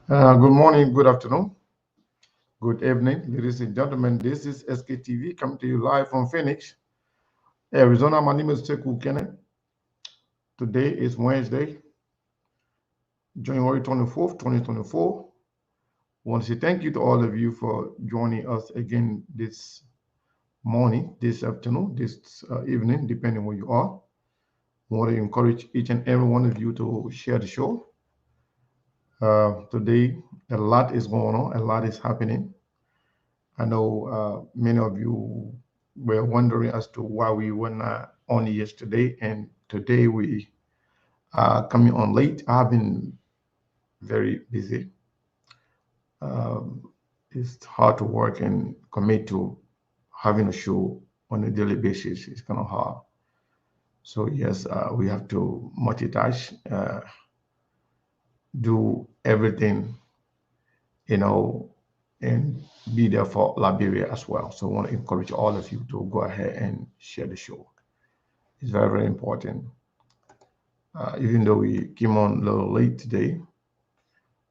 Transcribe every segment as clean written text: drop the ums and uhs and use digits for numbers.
Good morning, good afternoon, good evening, ladies and gentlemen. This is SKTV coming to you live from Phoenix, Arizona. My name is Teku Kenneth. Today is Wednesday, January 24th, 2024. I want to say thank you to all of you for joining us again this morning, this afternoon, this evening, depending where you are. I want to encourage each and every one of you to share the show. Today, a lot is going on, a lot is happening. I know many of you were wondering as to why we were not on yesterday, and today we are coming on late. I've been very busy. It's hard to work and commit to having a show on a daily basis. It's kind of hard. So yes, we have to multitask, do everything, and be there for Liberia as well. So I want to encourage all of you to go ahead and share the show. It's very, very important. Even though we came on a little late today,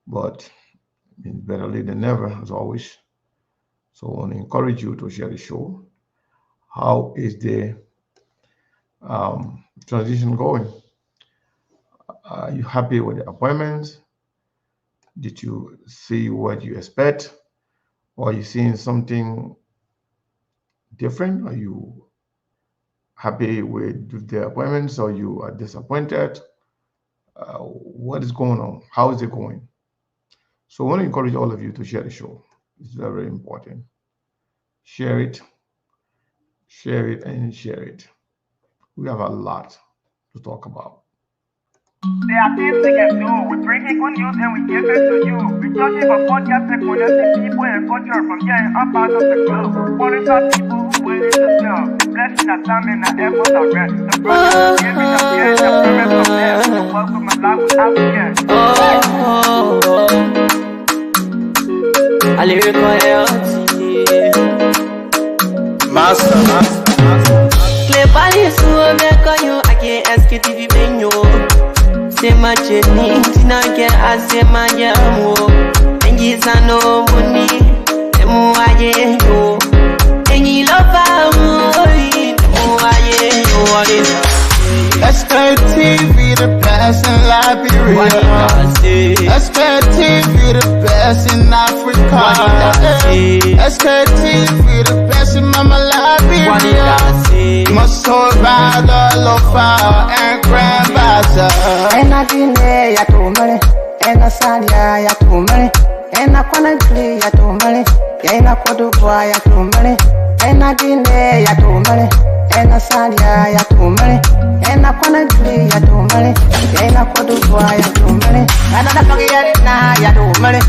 but it's better late than never, as always. So I want to encourage you to share the show. How is the transition going? Are you happy with the appointments? Did you see what you expect? Or are you seeing something different? Are you happy with the appointments, or you are disappointed? What is going on? How is it going? So I want to encourage all of you to share the show. It's very, very important. Share it, and share it. We have a lot to talk about. There are things we can do. We bring good news and we give it to you. We touch it for podcast and connecting people and culture from here and up out of the globe. Qualified people who willing to serve. The blessing that time and the efforts are rest. The brothers giving us the end, the parents from there. The work of my life without fear. I live with my health. Master. Clay Paris, who make on you, I can't ask you to be menu. Say my journey, Tina can I say my jamo. And yes, I know money, and more I know. And you love what is SKTV, the best in Liberia. SKTV, the best in Africa. SKTV, the best in Mama Liberia. Must survive the lofa and grandbaza. And I didn't ya to money, and I said ya to money, and I couldn't play ya to money, and I could do ya to money, and I didn't ya to money. And I said ya to money, and I couldn't play ya to money, and I could do ya to money. And I don't get it now ya to money.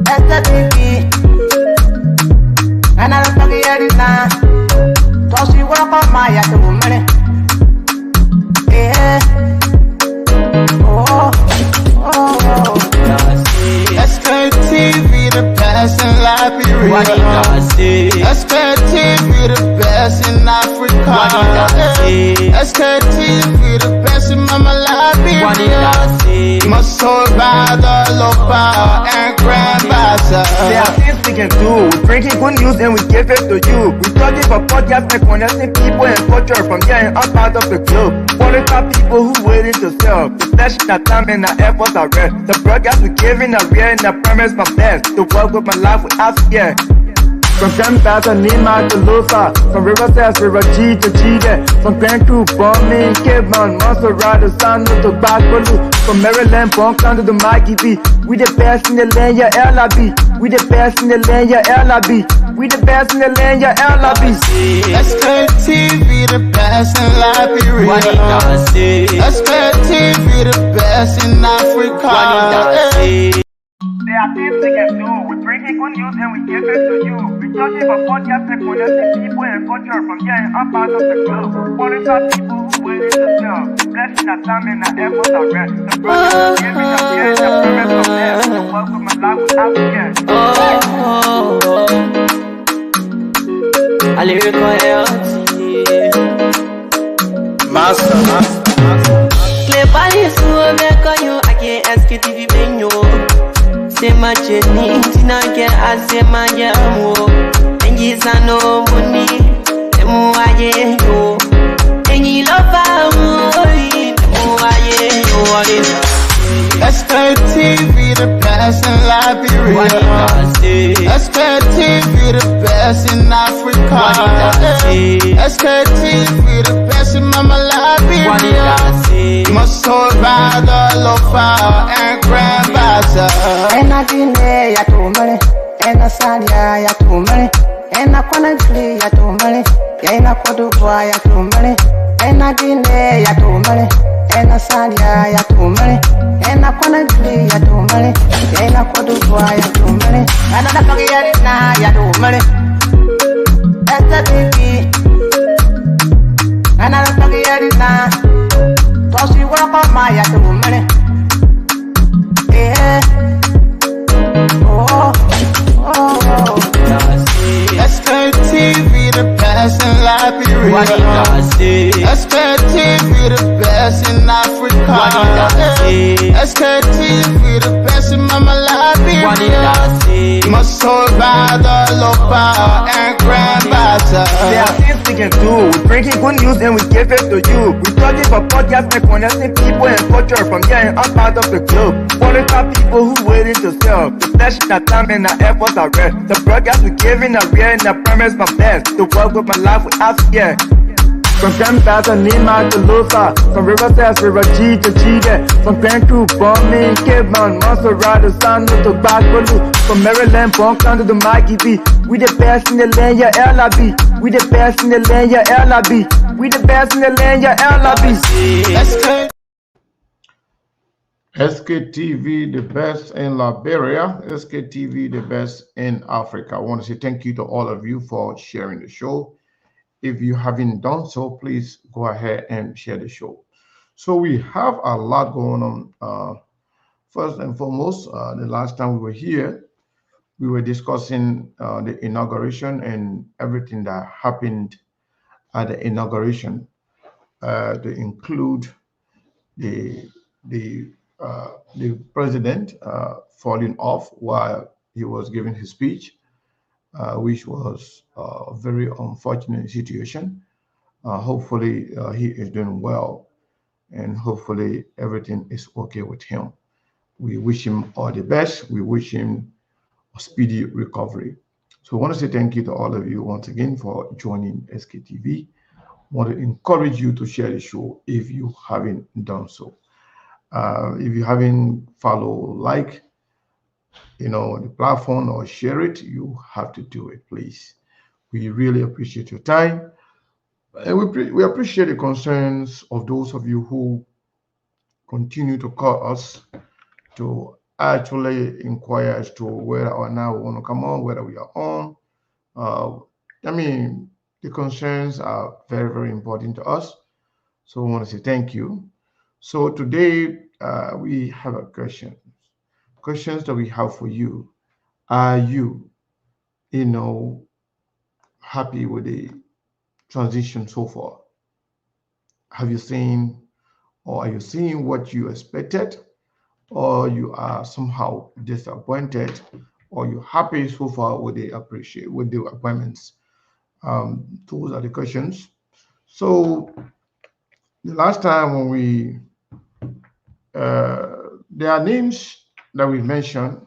That's the TV. And I don't get it now. So she work on my ya to money. Yeah. Oh. SKTV, the best in Liberia. SKTV, the best in Africa. SKTV, the best in Mama Liberia. Must survive the lofa and grandbaza. There are things we can do. We bring good news and we give it to you. We touch it for podcast and connecting people and culture from here and up out of the globe. Qualified people who willing to serve. The blessing that time and the efforts are rest. The broadcast we giving are real and the premise my best. To work with my life without fear. From Grandfather Nima to Lufa, from Riverside, River G to Chile, from Grand Crew, Bombing, Kidman, Montserrat, San to Bacalu, from Maryland, Bonk to the Mikey B. We the best in the land, yeah, LIB. We the best in the land, yeah, LIB. We the best in the land, yeah, LIB. SKTV, the best in Liberia. SKTV, the best in Africa. There are things we can do. We bring good news and we give it to you. We touch it for podcast and connecting people and culture from here and up out of the globe. Qualified people who willing to serve. The blessing that time and the efforts are rest. The brothers giving us the end, the parents from there. The work of my life without fear. I live with my health. Master. Clay Paris, who make on you, I can't ask you to be menu. macheni tinake asema jamu engi sano muni emu aye yo engi lova emu aye yo SKTV the best in Liberia. SKTV the best in Africa. SKTV the best in Mama Liberia. Must hold by the lofa and grandbaza. Ena dine ya tumale, ena salia ya tumale, ena kwanagli ya tumale, ena kodubwa ya tumale, ena dine ya tumale, ena salia ya tumale, ena kwanagli ya tumale, ena kodubwa ya tumale, ena nakagi ya tumale, esta tiki, ena nakagi ya tosi wako maya tumale, SKTV the best in Liberia. SKTV the best in Africa. SKTV the best in Mama Liberia. Must hold by the lopa and grandbaza. There are things we can do. We bring in good news and we give it to you. We started for podcast and connecting people and culture from here and out of the globe. Qualified people who willing to sell. The flesh, the time and the efforts are rare. The broadcast we giving are real and the promise my best. To work with my life without fear. From Grandfather Nima to Lufa, from Riverside to Raji to Chide, from Grand Crew, Bombing, Kidman, Montserrat to San to Bacalu, from Maryland, Bonkan to the Maggie B. We the best in the land, yeah, LIB. We the best in the land, yeah, LIB. We the best in the land, yeah, LIB. SKTV, the best in Liberia. SKTV, the best in Africa. I want to say thank you to all of you for sharing the show. If you haven't done so, please go ahead and share the show. So we have a lot going on. First and foremost, the last time we were here, we were discussing the inauguration and everything that happened at the inauguration, to include the president falling off while he was giving his speech, which was a very unfortunate situation. Hopefully, he is doing well, and hopefully everything is okay with him. We wish him all the best. We wish him a speedy recovery. So I want to say thank you to all of you once again for joining SKTV. I want to encourage you to share the show if you haven't done so. If you haven't followed, like, the platform or share it, you have to do it, please. We really appreciate your time, and we appreciate the concerns of those of you who continue to call us to actually inquire as to whether or not we want to come on, whether we are on. The concerns are very, very important to us, so I want to say thank you. So today we have a questions that we have for you. Are you, happy with the transition so far? Have you seen, or are you seeing what you expected, or you are somehow disappointed, or you happy so far with the appointments? Those are the questions. So the last time when there are names that we mentioned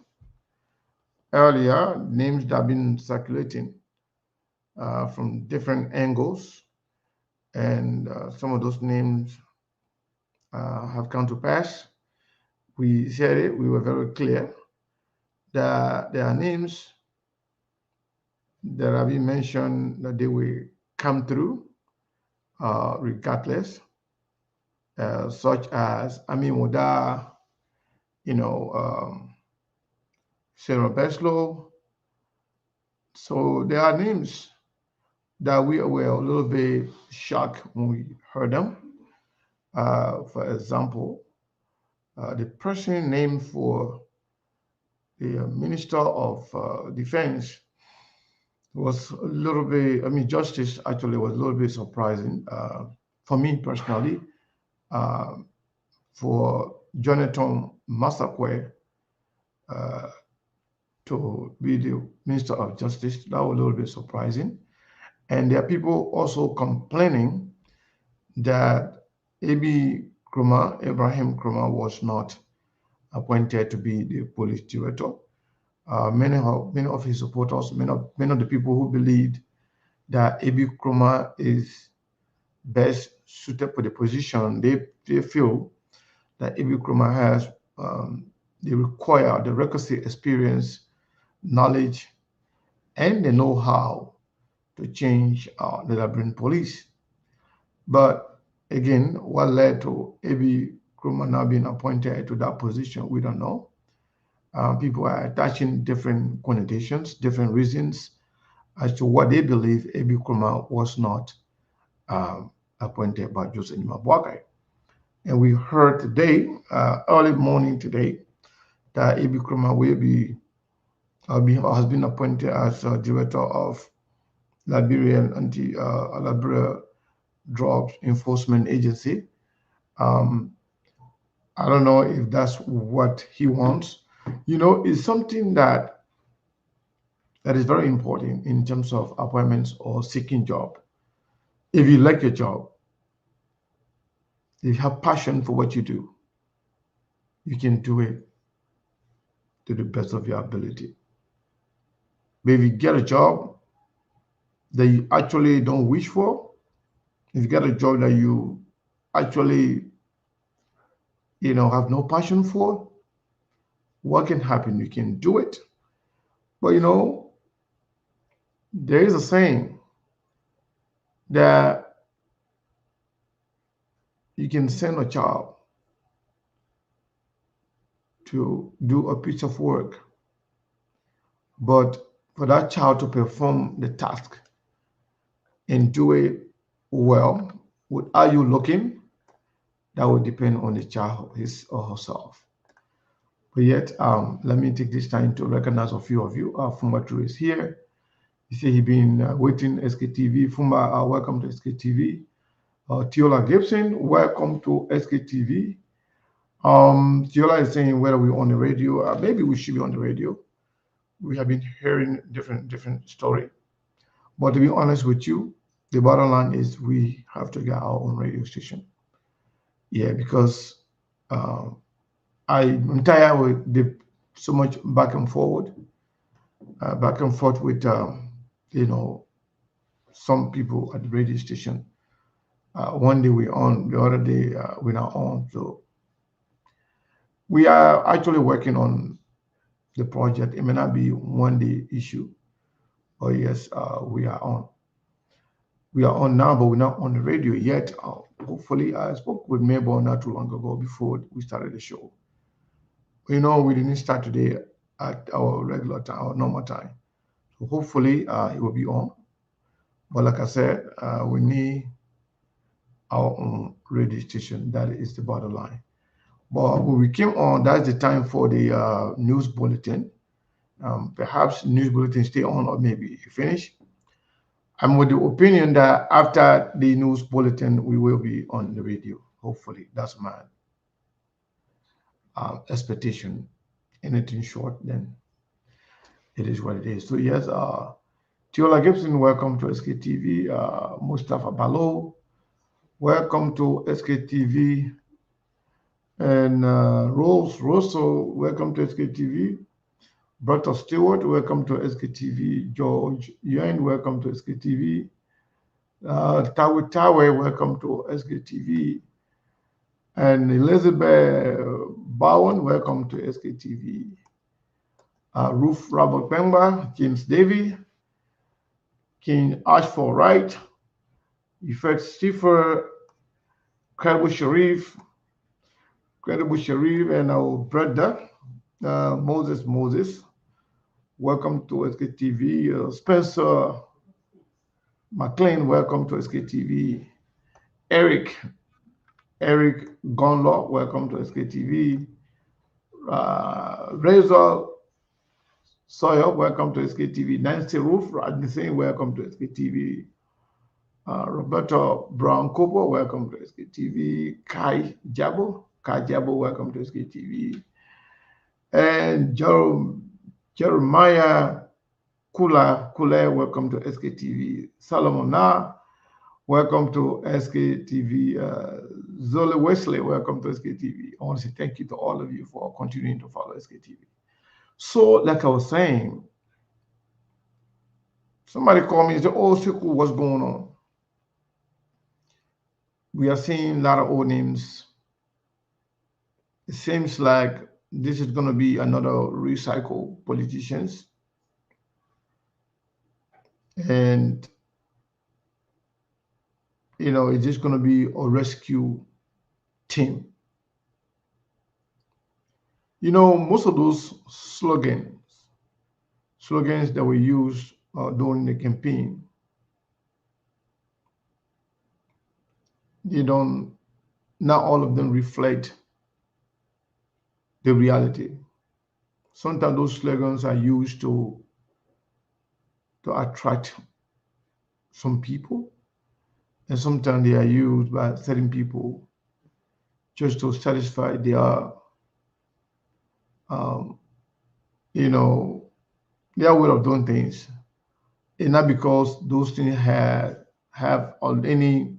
earlier, names that have been circulating from different angles, and some of those names have come to pass. We said it, we were very clear that there are names that have been mentioned that they will come through regardless, such as Ami Moda, Sarah Beslow. So there are names that we were a little bit shocked when we heard them. For example, the person named for the Minister of Defense was a little bit, Justice actually was a little bit surprising for me personally. For Jonathan Masakwe, to be the Minister of Justice. That was a little bit surprising. And there are people also complaining that AB Krumah, Ibrahim Krumah, was not appointed to be the police director. Many of his supporters, many of the people who believed that AB Krumah is best suited for the position, they feel that AB Krumah has the requisite experience, knowledge, and the know-how to change the Liberian police. But again, what led to AB Krumah now being appointed to that position, we don't know. People are attaching different connotations, different reasons as to what they believe AB Krumah was not um, appointed by Joseph Nyimabuakai. And we heard today, early morning today, that AB Krumah has been appointed as director of Liberia Drugs Enforcement Agency. Um, I don't know if that's what he wants. It's something that is very important in terms of appointments or seeking job. If you like your job, if you have passion for what you do, you can do it to the best of your ability. But if you get a job that you actually don't wish for, if you get a job that you actually, have no passion for, what can happen? You can do it. But there is a saying that you can send a child to do a piece of work, but for that child to perform the task and do it well without you looking, that would depend on the child, his or herself. But yet, let me take this time to recognize a few of you. Fumba True is here. You see, he been waiting SKTV. Fumba, welcome to SKTV. Tiola Gibson, welcome to SKTV. Tiola is saying whether we're on the radio. Maybe we should be on the radio. We have been hearing different story. But to be honest with you, the bottom line is we have to get our own radio station. Yeah, because I'm tired with so much back and forth with some people at the radio station. One day we're on, the other day we're not on. So we are actually working on the project. It may not be one day issue. Oh yes, we are on. We are on now, but we're not on the radio yet. Hopefully, I spoke with Mabel not too long ago before we started the show. We didn't start today at our regular time, our normal time. So hopefully, it will be on. But like I said, we need our own radio station. That is the bottom line. But when we came on, that's the time for the news bulletin. Perhaps news bulletin stay on or maybe finish. I'm with the opinion that after the news bulletin, we will be on the radio. Hopefully, that's my expectation. Anything short, then it is what it is. So yes, Tiola Gibson, welcome to SKTV. Mustafa Balo, welcome to SKTV. And Rose Rosso, welcome to SKTV. Brother Stewart, welcome to SKTV. George Yuan, welcome to SKTV. Tawe, welcome to SKTV. And Elizabeth Bowen, welcome to SKTV. Ruth Robert Bemba, James Davy, King Ashford Wright, Effect Stiffer, Credible Sharif, and our brother Moses. Welcome to SKTV. Spencer McLean, welcome to SKTV. Eric Gonlaw, welcome to SKTV. Razor Sawyer, welcome to SKTV. Nancy Roof, Rodney Singh, welcome to SKTV. Roberto Brown Cooper, welcome to SKTV. Kai Jabo, welcome to SKTV. And Jerome Jeremiah Kule, welcome to SKTV. Solomon Na, welcome to SKTV. Zoe Wesley, welcome to SKTV. I want to say thank you to all of you for continuing to follow SKTV. So, like I was saying, somebody called me and said, "Oh, Sekou, what's going on?" We are seeing a lot of old names. It seems like this is going to be another recycle politicians, and it's just going to be a rescue team. Most of those slogans that were used during the campaign, they don't, not all of them reflect the reality. Sometimes those slogans are used to attract some people, and sometimes they are used by certain people just to satisfy their, um, you know, their way of doing things, and not because those things have any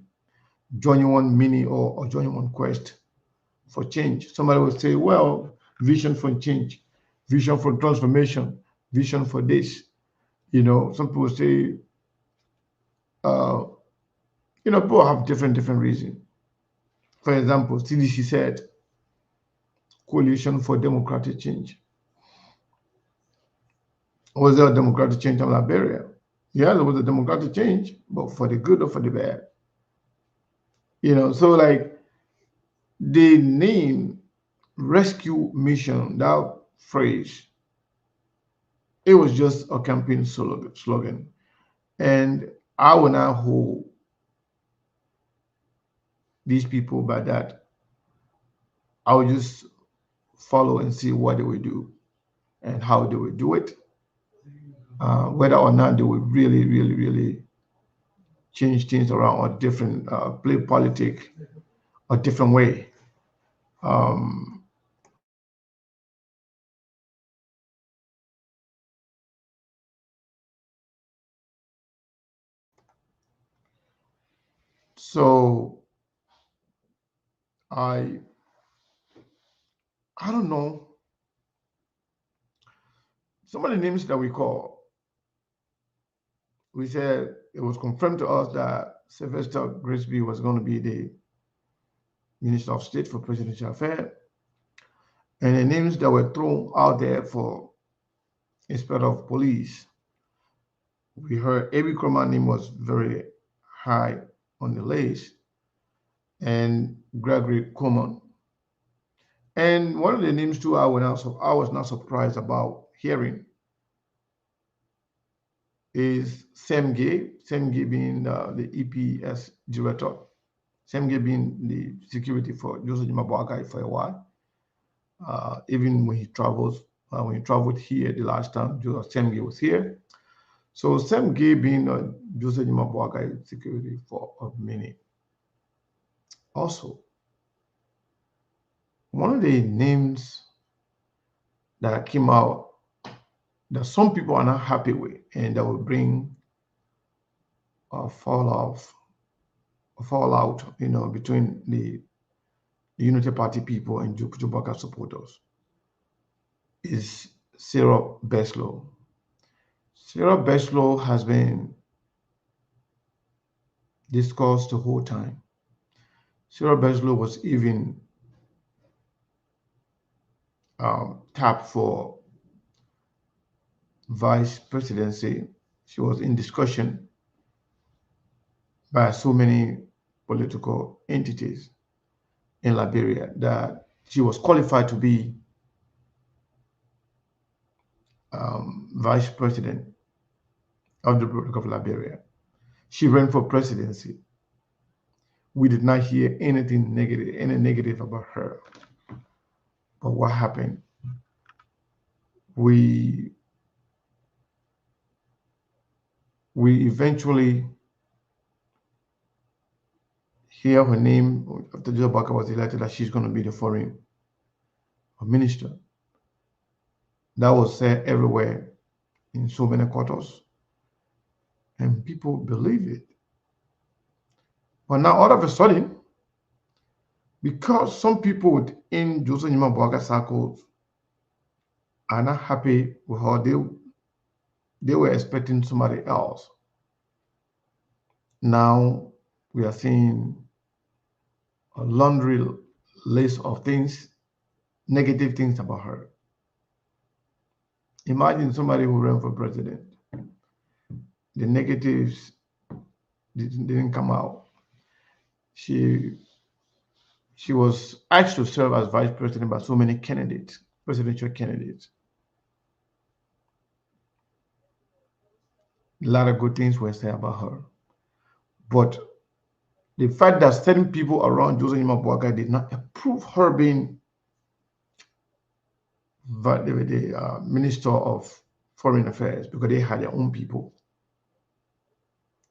genuine meaning or genuine quest for change. Somebody will say, well, vision for change, vision for transformation, vision for this. Some people say, uh, people have different reasons. For example, CDC said, Coalition for Democratic Change. Was there a democratic change in Liberia? Yeah, there was a democratic change, but for the good or for the bad. So like the name rescue mission, that phrase, it was just a campaign slogan. And I will not hold these people by that. I will just follow and see what they will do and how they will do it, whether or not they will really, really, really change things around or different, play politics a different way. Um, so I I don't know. Some of the names that we call, we said it was confirmed to us that Sylvester Grisby was going to be the Minister of State for Presidential Affairs, and the names that were thrown out there for Inspector of Police, we heard Abe Kroman name was very high on the list, and Gregory Coleman. And one of the names too, I was not surprised about hearing is Sam Gay. Sam Gay being the EPS director. Sam Gay being the security for Joseph Jimabuakai for a while. Even when he traveled here the last time, Sam Gay was here. So Sam Gay being Joseph Jimabuakai security for a minute. Also, one of the names that came out that some people are not happy with and that will bring a fallout, between the Unity Party people and Jubaka supporters is Sarah Beslow. Sarah Beslow has been discussed the whole time. Sarah Beslow was even tapped for vice presidency. She was in discussion by so many political entities in Liberia that she was qualified to be vice president of the Republic of Liberia. She ran for presidency. We did not hear any negative about her. But what happened? We eventually hear her name after Joe Barker was elected that she's going to be the foreign minister. That was said everywhere in so many quarters, and people believe it. But now, all of a sudden, because some people within Joseph Nima Boaga circles are not happy with how they were expecting somebody else. Now we are seeing a laundry list of things, negative things about her. Imagine somebody who ran for president. The negatives didn't come out. She she was asked to serve as vice president by so many candidates, presidential candidates. A lot of good things were said about her. But the fact that certain people around Joseph Boakai did not approve her being the Minister of Foreign Affairs because they had their own people.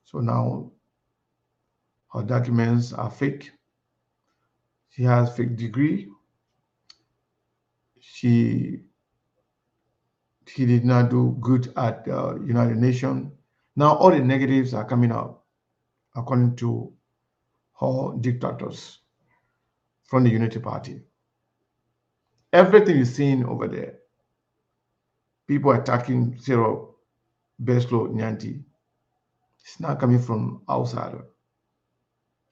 So now her documents are fake. She has fake degree. She did not do good at the United Nations. Now all the negatives are coming out according to her dictators from the Unity Party. Everything is seen over there. People attacking Cyril Beslo Nyanti. It's not coming from outside.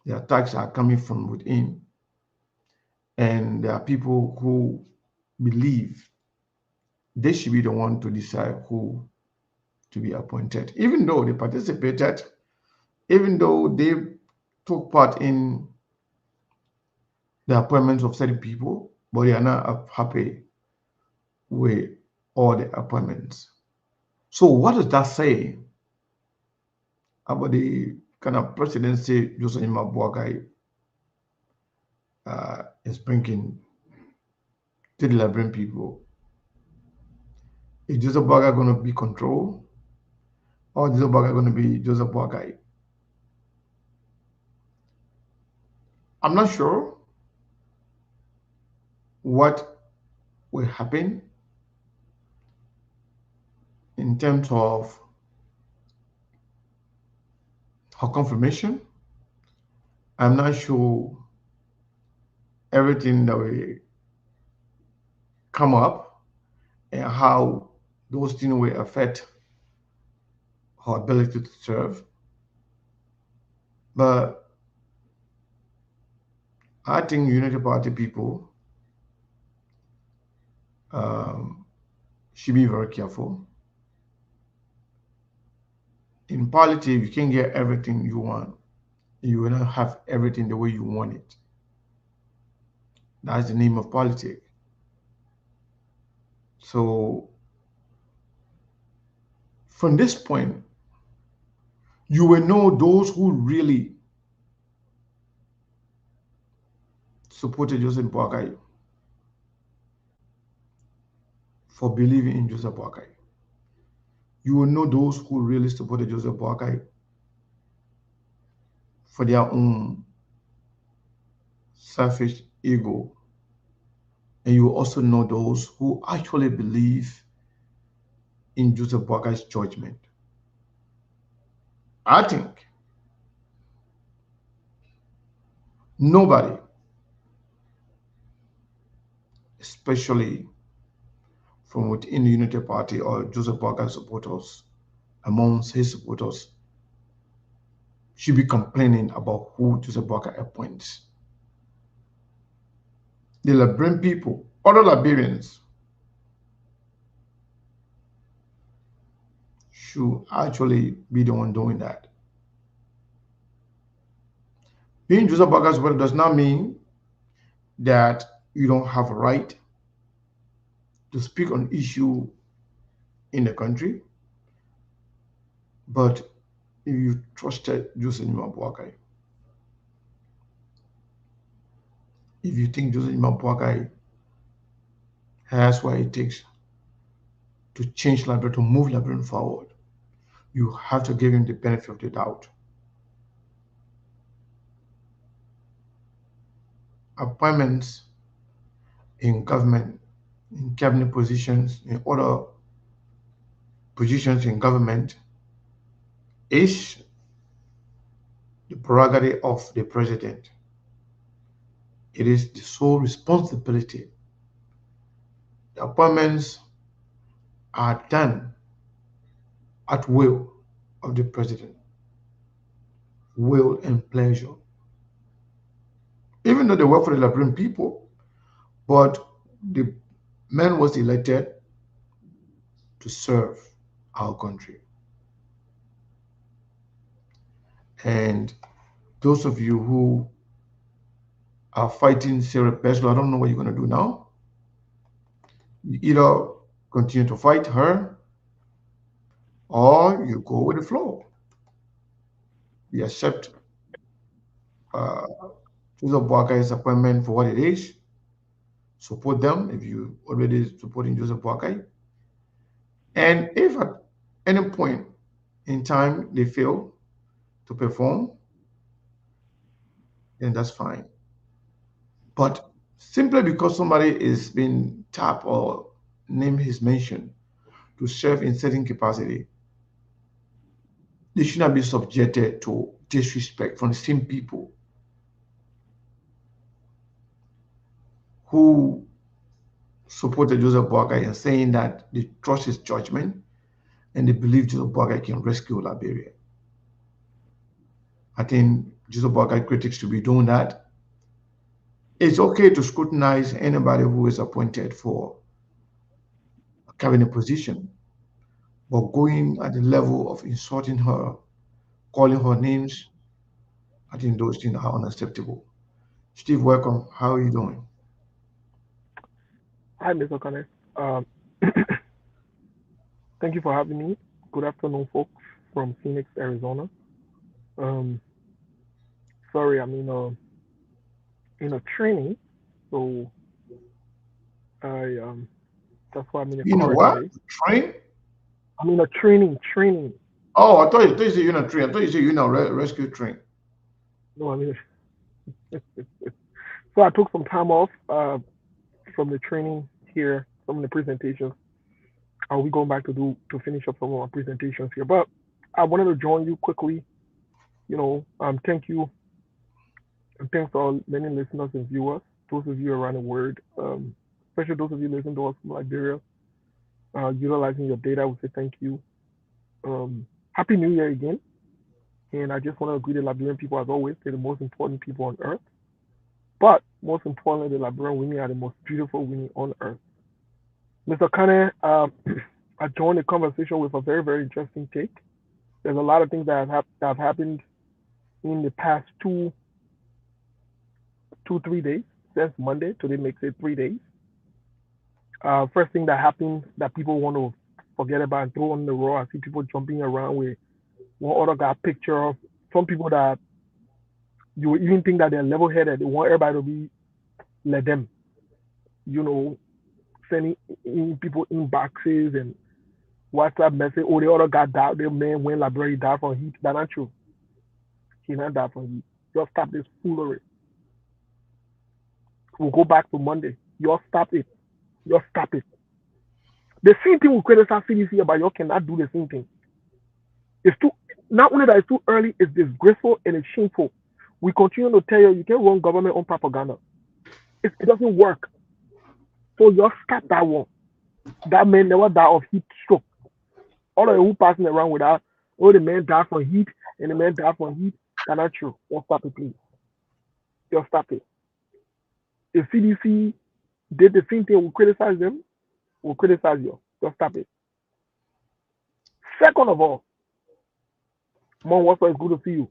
The attacks are coming from within. And there are people who believe they should be the one to decide who to be appointed. Even though they participated, even though they took part in the appointments of certain people, but they are not happy with all the appointments. So what does that say about the kind of presidency Joseph Nima Boakai is bringing to the Liberian people? Is Joseph Boakai going to be controlled, or Joseph Boakai going to be Joseph Boakai? I'm not sure what will happen in terms of her confirmation. I'm not sure everything that will come up and how those things will affect her ability to serve. But I think Unity Party people should be very careful. In politics, you can't get everything you want. You will not have everything the way you want it. That's the name of politics. So from this point, you will know those who really supported Joseph Boakai for believing in Joseph Boakai. You will know those who really supported Joseph Boakai for their own selfish ego. And you will also know those who actually believe in Joseph Boakai's judgment. I think nobody, especially from within the Unity Party or Joseph Boakai supporters, amongst his supporters, should be complaining about who Joseph Boakai appoints. The Liberian people, other Liberians, should actually be the one doing that. Being Joseph Boakai's supporter does not mean that you don't have a right to speak on issue in the country. But if you trusted Joseph Nima Boakai, if you think Joseph Nima Boakai has what it takes to change Liberia, to move Liberia forward, you have to give him the benefit of the doubt. Appointments in government in cabinet positions, in other positions in government, is the prerogative of the president. It is the sole responsibility. The appointments are done at will of the president, will and pleasure. Even though they work for the Liberian people, but the man was elected to serve our country. And those of you who are fighting Sarah Peslo, I don't know what you're going to do now. You either continue to fight her or you go with the flow. You accept uh, Joseph Boakai's appointment for what it is. Support them if you already supporting Joseph Boakai. And if at any point in time they fail to perform, then that's fine. But simply because somebody is being tapped or name is mentioned to serve in certain capacity, they should not be subjected to disrespect from the same people who supported Joseph Boakai and saying that they trust his judgment and they believe Joseph Boakai can rescue Liberia. I think Joseph Boakai critics should be doing that. It's okay to scrutinize anybody who is appointed for a cabinet position, but going at the level of insulting her, calling her names, I think those things are unacceptable. Steve, welcome. How are you doing? Hi, Mr. Kane. Um, Thank you for having me. Good afternoon, folks from Phoenix, Arizona. Um, Sorry, I'm in a training, so I that's why I'm in a You know car what? today. Train? I'm in a training. Oh, I thought you said you're in a train. I thought you said you're in a rescue train. No, so I took some time off from the training here, some of the presentations. I'll be going back to finish up some of my presentations here, but I wanted to join you quickly. Thank you and thanks to all many listeners and viewers, those of you around the world, especially those of you listening to us from Liberia, utilizing your data. We say thank you. Happy New Year again. And I just want to greet the Liberian people as always. They're the most important people on earth. But most importantly, the Liberian women are the most beautiful women on earth. Mr. Kane, I joined the conversation with a very, very interesting take. There's a lot of things that have happened in the past 3 days since Monday. Today makes it 3 days. First thing that happened that people want to forget about and throw on the raw. I see people jumping around with one other guy picture. Some people that you would even think that they're level headed. They want everybody to be let them, sending in people inboxes and WhatsApp message. Oh, the other guy died. The man went library died from heat. That's not true. He not died from heat. Just stop this foolery. We'll go back to Monday. Just stop it. Just stop it. The same thing with criticize CDC, but you cannot do the same thing. It's too, not only that it's too early, it's disgraceful and it's shameful. We continue to tell you can run government on propaganda. It doesn't work. So just stop that one. That man never died of heat stroke. All of you who passing around with that, oh, the man died from heat and the man died from heat. That's not true. Just stop it, please. Just stop it. If CDC did the same thing, we'll criticize them. We'll criticize you. Just stop it. Second of all, Mon Watson, it's good to see you.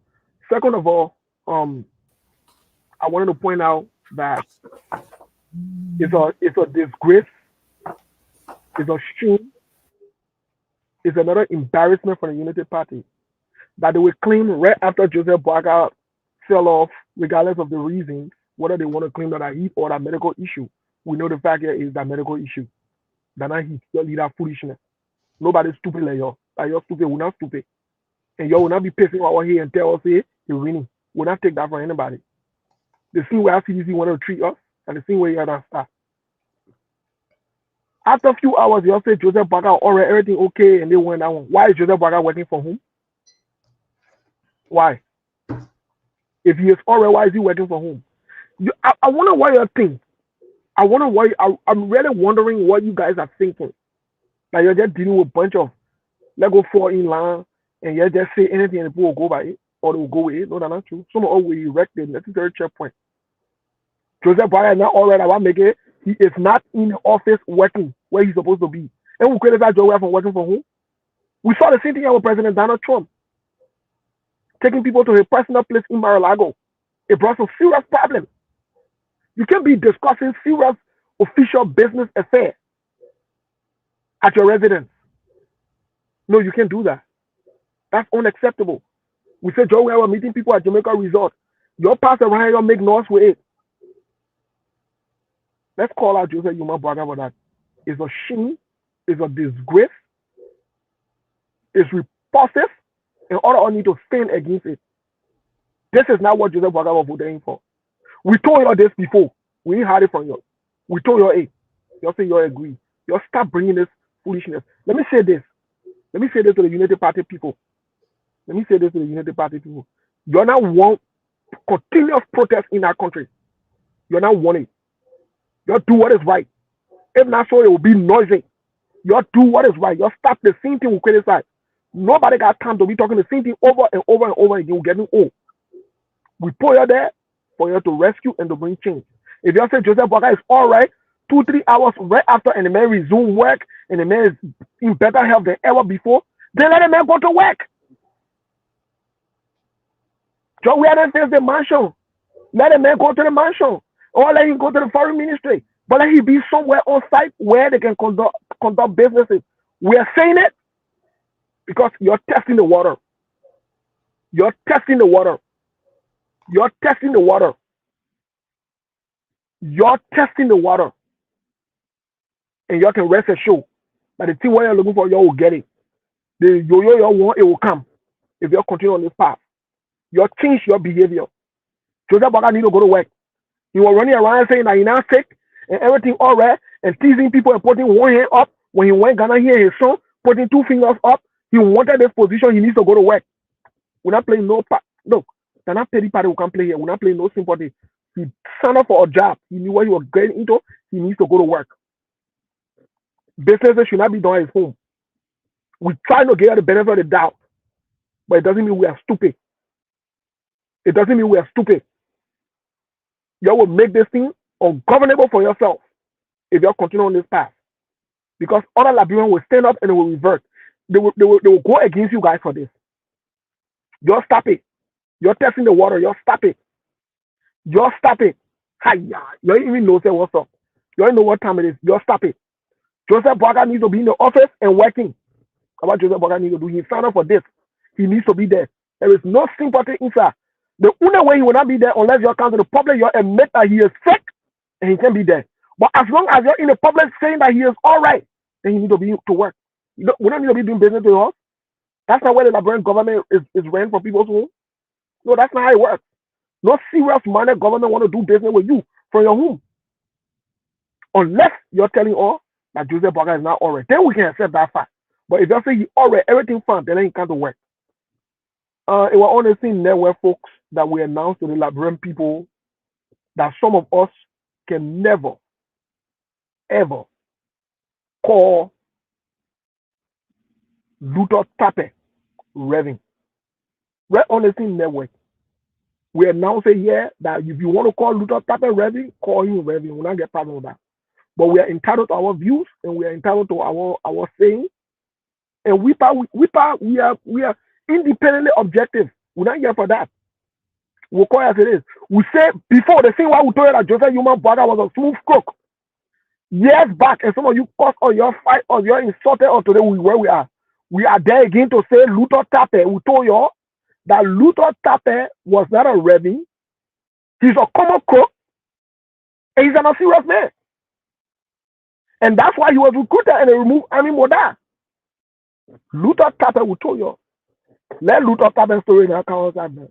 Second of all, I wanted to point out that it's a disgrace, it's a shame, it's another embarrassment for the Unity Party that they will claim right after Joseph Boakai fell off, regardless of the reasons, whether they want to claim that a heat or that medical issue. We know the fact here is that medical issue. That not heat, you lead that foolishness. Nobody's stupid like you. Like you're stupid, we're not stupid. And you will not be pissing our here and tell us, hey, you're winning. We'll not take that from anybody. The same way CDC want to treat us, and the same way you are not start. After a few hours, you all say Joseph Baga, all right, everything okay, and they went that one. Why is Joseph Baga working for whom? Why? If he is all right, why is he working for whom? I wonder why you're thinking. I wonder why. I'm really wondering what you guys are thinking. Like you're just dealing with a bunch of let go fall in line, and you just say anything and people will go by it or they will go with it. No, that's not true. Some always erect the necessary checkpoint. Joseph Baga is not all right about making it. He is not in the office working where he's supposed to be. And we created that job from working for whom? We saw the same thing with President Donald Trump, taking people to his personal place in Mar-a-Lago. It brought some serious problems. You can't be discussing serious official business affairs at your residence. No, you can't do that. That's unacceptable. We said, Joe, we were meeting people at Jamaica Resort. Your pass around here, make noise with it. Let's call out Joseph Yuma Braga about that. It's a shame, it's a disgrace, it's repulsive, and all need to stand against it. This is not what Joseph Braga was voting for. We told you this before. We ain't heard it from you. We told you, hey, you say you agree. You stop bringing this foolishness. Let me say this. Let me say this to the United Party people. Let me say this to the United Party people. You not want continuous protest in our country. You not want it. You do what is right. If not so, it will be noisy. You do what is right. You stop the same thing we criticize. Nobody got time to be talking the same thing over and over and over again. We're getting old. We put you there for you to rescue and to bring change. If you say Joseph Baga is all right, 2-3 hours right after, and the man resume work, and the man is in better health than ever before, then let the man go to work. Joe, we hadn't faced the mansion. Let the man go to the mansion, or let him go to the foreign ministry. But let him be somewhere on site where they can conduct businesses. We are saying it because you're testing the water. You're testing the water. You're testing the water. You're testing the water. And you can rest assured that the thing what you're looking for, you will get it. The yo-yo you want, it will come. If you continue on this path. You change your behavior. Joseph Baga need to go to work. He was running around saying that he's not sick and everything all right, and teasing people and putting one hand up. When he went Ghana here, his son putting 2 fingers up. He wanted this position. He needs to go to work. We're not playing no part. Look, they're not petty party who can play here. We're not playing no sympathy. He signed up for a job. He knew what he was getting into. He needs to go to work. Businesses should not be done at his home. We try to get the benefit of the doubt, but it doesn't mean we are stupid. It doesn't mean we are stupid. You will make this thing ungovernable for yourself if you continue on this path. Because other Liberians will stand up and they will revert. They will go against you guys for this. Just stop it. You're testing the water. Just stop it. Just stop it. Hiya. You don't even know what's up. You don't know what time it is. Just stop it. Joseph Baga needs to be in the office and working. What Joseph Baga needs to do? He signed up for this. He needs to be there. There is no sympathy inside. The only way he will not be there unless you come to the public, you admit that he is sick and he can be there. But as long as you're in the public saying that he is all right, then he need to be to work. We don't need to be doing business with us. That's not where the Liberian government is ran for people's home. No, that's not how it works. No serious-minded government want to do business with you from your home. Unless you're telling us that Joseph Baga is not all right. Then we can accept that fact. But if you say he all right, everything fine, then he can't work. It was on the same network, folks, that we announced to the Liberian people that some of us can never, ever call Luther Tape Revin. Right on the same network. We announced it here that if you want to call Luther Tape Revin, call him Revin. We'll not get problem with that. But we are entitled to our views and we are entitled to our saying. And we are independently objective. We're not here for that. We'll call it as it is. We say before the thing why we told you that Joseph Yuma Braga was a smooth crook. Years back, and some of you caused on your fight or you're insulted or today where we are. We are there again to say Luther Tape. We told you that Luther Tape was not a Reverend. He's a common crook and he's an unserious man. And that's why he was recruited and they removed Ami Moda. Luther Tape, we told you. Let Luther Tape story in our council.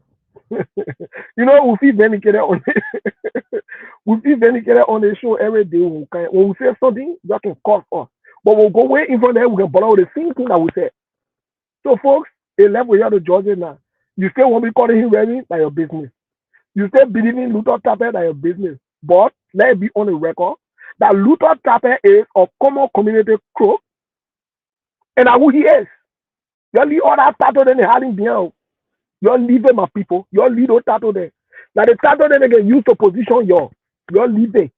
You know, we feel vindicated on it. We feel vindicated on the show every day. When we say something, you can call us. But we'll go way in front there, we can borrow the same thing that we said. So, folks, it left with you to judge it now. You still won't be calling him Reverend, like your business. You still believing Luther Tapper, like your business. But let it be on the record that Luther Tapper is a common community crook, and who he is. You leave all that title then they had him behind. You leave them, my people. You leave those title there. Now the title then they can use to position you. You leave it.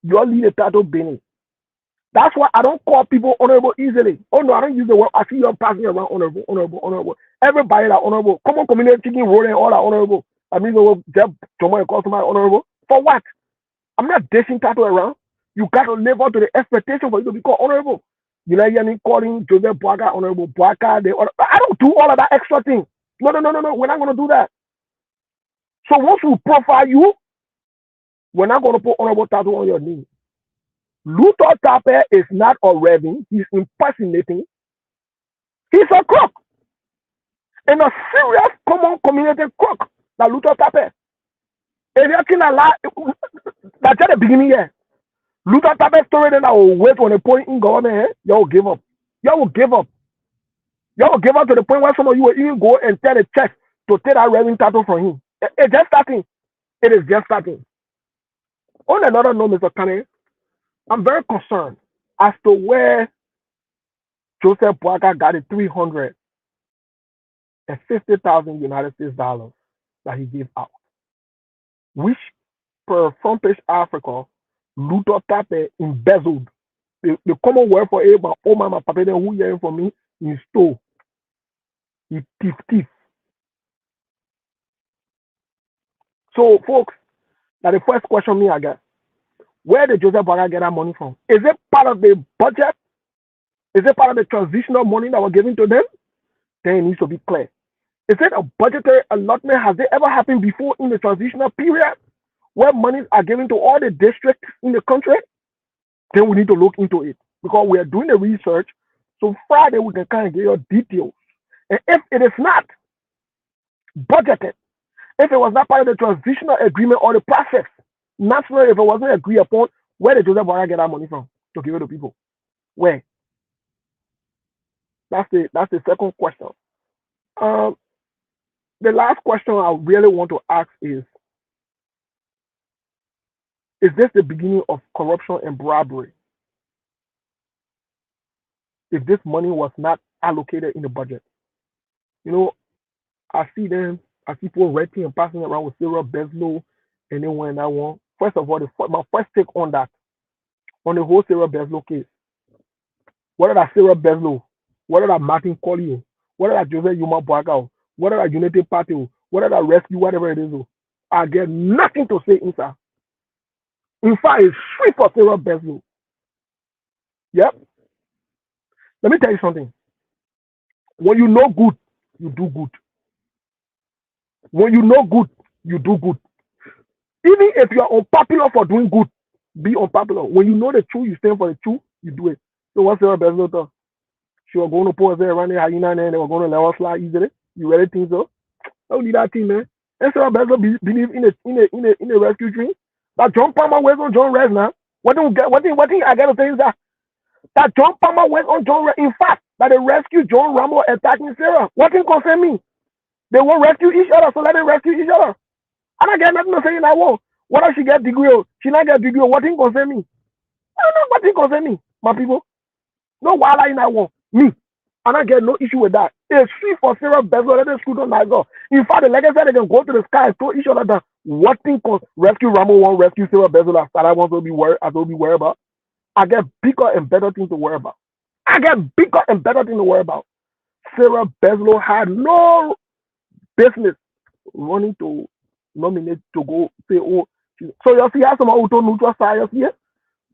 You leave the title beneath. That's why I don't call people honorable easily. Oh no, I don't use the word. I see you passing around honorable. Everybody that honorable. Come on, community chicken rolling all that honorable. I mean, just someone call somebody honorable. For what? I'm not dishing title around. You got to live up to the expectation for you to be called honorable. You know, you're calling Joseph Boaga honorable Boaga. I don't do all of that extra thing. No. We're not going to do that. So once we profile you, we're not going to put honorable title on your name. Luther Tapper is not a reverend. He's impersonating. He's a crook. And a serious common community crook. That Luther Tapper. If you can allow, that's at the beginning here. Luther Tapper story then I will wait on a point in government. You will give up. You will give up. You will give up to the point where some of you will even go and tell the church to take that reverend title from him. It's just starting. It is just starting. On another note, Mr. Kane, I'm very concerned as to where Joseph Boaga got the $350,000 United States dollars that he gave out, which per Front Page Africa, Luther Tapper embezzled. The common word for it, my old man, my papa, who hearing from me, he stole. He thief. So, folks, that's the first question me I get. Where did Joseph Boaga get that money from? Is it part of the budget? Is it part of the transitional money that was given to them? Then it needs to be clear. Is it a budgetary allotment? Has it ever happened before in the transitional period where monies are given to all the districts in the country? Then we need to look into it because we are doing the research. So Friday we can kind of get your details. And if it is not budgeted, if it was not part of the transitional agreement or the process, nationally, if it wasn't agreed upon, where did Joseph Boaga get that money from to give it to people? Where? That's the second question. The last question I really want to ask is this the beginning of corruption and bribery? If this money was not allocated in the budget, you know, I see people renting and passing around with Sarah Bezlow and then when that one. First of all, my first take on that, on the whole Sarah Bezlow case, whether that Sarah Bezlow, whether that Martin Colley, whether that Joseph Yuma Boaga, whether that United Party, whether that Rescue, whatever it is, I get nothing to say inside. In fact, it's sweet for Sarah Bezlow. Yep. Let me tell you something. When you know good, you do good. When you know good, you do good. Even if you are unpopular for doing good, be unpopular. When you know the truth, you stand for the truth, you do it. So what's Sarah Bezlow thought? She was going to pause there around the hyena and they were going to let us slide easily. You really think so? Don't need that team, man. And Sarah Bezlow believe in a rescue dream. That John Palmer went on John Rez now. What thing I gotta say is that John Palmer went on John Rez. In fact, that they rescue John Rambo attacking Sarah. What thing concern me? They won't rescue each other, so let them rescue each other. And I get nothing to say in that war. Whether she get degree or she not get degree, what thing concern me? I don't know what thing concern me, my people. No wala in that war. Me. And I get no issue with that. It's free for Sarah Bezlow, let them screw on that go. In fact, the legacy they can go to the sky and throw each other down. What thing rescue Rambo won't rescue Sarah Bezlow that I want to be worried about? I get bigger and better things to worry about. Sarah Bezlow had no business running to nominate to go say, oh, so you see how some auto neutral science here?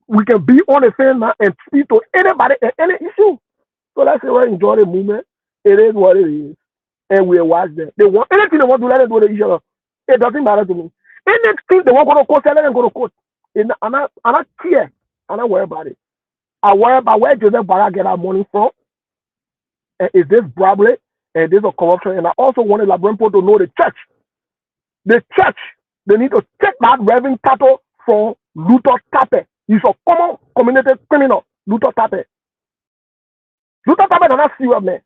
We can be on the same now and speak to anybody and any issue. So let's say we enjoy the movement. It is what it is. And we watch them. They want anything they want to let them do to each other. It doesn't matter to me. Anything they want to go to court, let them go to court. I'm not care. I'm not worried about it. I worry about where Joseph Boaga get our money from. And is this bribery? And is this a corruption? And I also wanted Labrampo to know the church. The church, they need to take that reverend title from Luther Tapper. He's a common community criminal. Luther Tape. Luther Tape does not see you, man.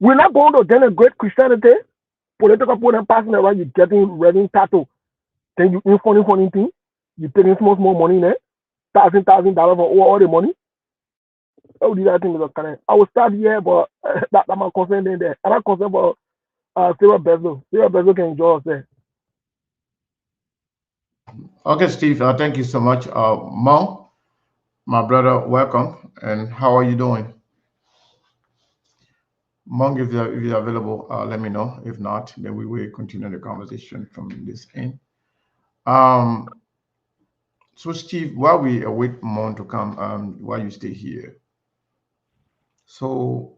We're not going to denigrate Christianity. Political point passing around, you getting revenue tattoo. Then you in funny thing. You taking small money in there. $1,000 for all the money. Oh, these are things that kind of. I will start here, but that I'm not concerned in there. I'm not concerned about Sarah Bezel. Sarah Bezel can enjoy us there. Okay, Steve. Thank you so much. Mo, my brother, welcome. And how are you doing? Monk, if you're available, let me know. If not, then we will continue the conversation from this end. Um, so, Steve, while we await Monk to come, while you stay here, so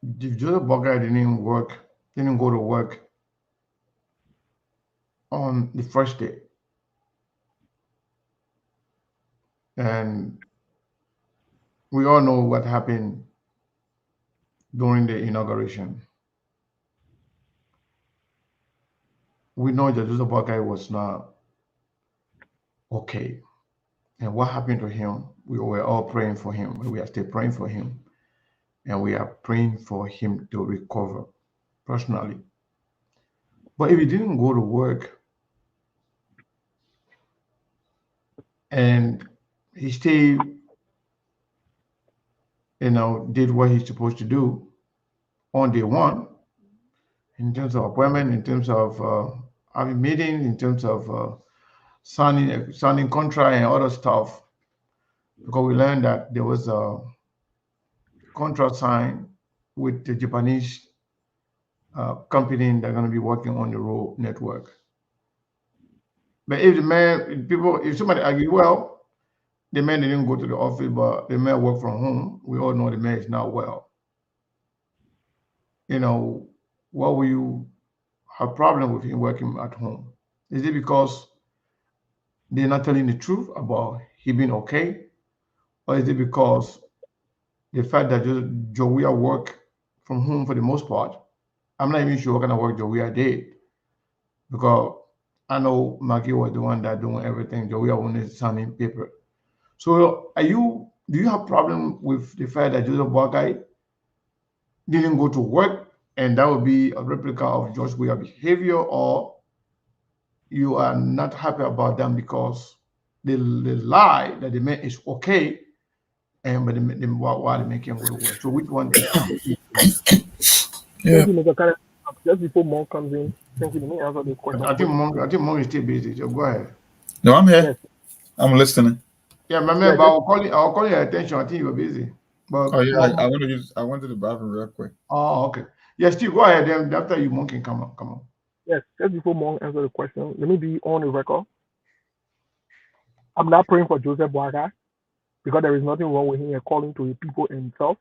if Joseph Boga didn't go to work on the first day, and we all know what happened during the inauguration. We know that Joseph Boga was not okay. And what happened to him? We were all praying for him. We are still praying for him. And we are praying for him to recover personally. But if he didn't go to work and he stayed, did what he's supposed to do on day one, in terms of appointment, in terms of having meetings, in terms of signing contract and other stuff, because we learned that there was a contract signed with the Japanese company that's going to be working on the road network. But if somebody argue, well, the man didn't go to the office, but the man worked from home. We all know the man is not well. What will you have problem with him working at home? Is it because they're not telling the truth about he being okay? Or is it because the fact that Joia work from home for the most part? I'm not even sure what kind of work Joia did, because I know Maggie was the one that doing everything. Joia wanted signing paper. So do you have problem with the fact that Joseph Boakai didn't go to work, and that would be a replica of George Weah behavior, or you are not happy about them because they lie that the man is okay, and but why they make him go to work? So which one is Thank you, Mr. Karen. Just before Monk comes in, thank you. Let me answer the question. I think Monk is still busy. So go ahead. No, I'm here. Yes. I'm listening. Yeah, my man, but I'll call your attention. I think you were busy. But Oh yeah, I went to the bathroom real quick. Oh, okay. Yeah, Steve, go ahead. Then after you, Monk can come on. Yes, just before Monk answer the question, let me be on the record. I'm not praying for Joseph Boakai because there is nothing wrong with him calling to the people himself.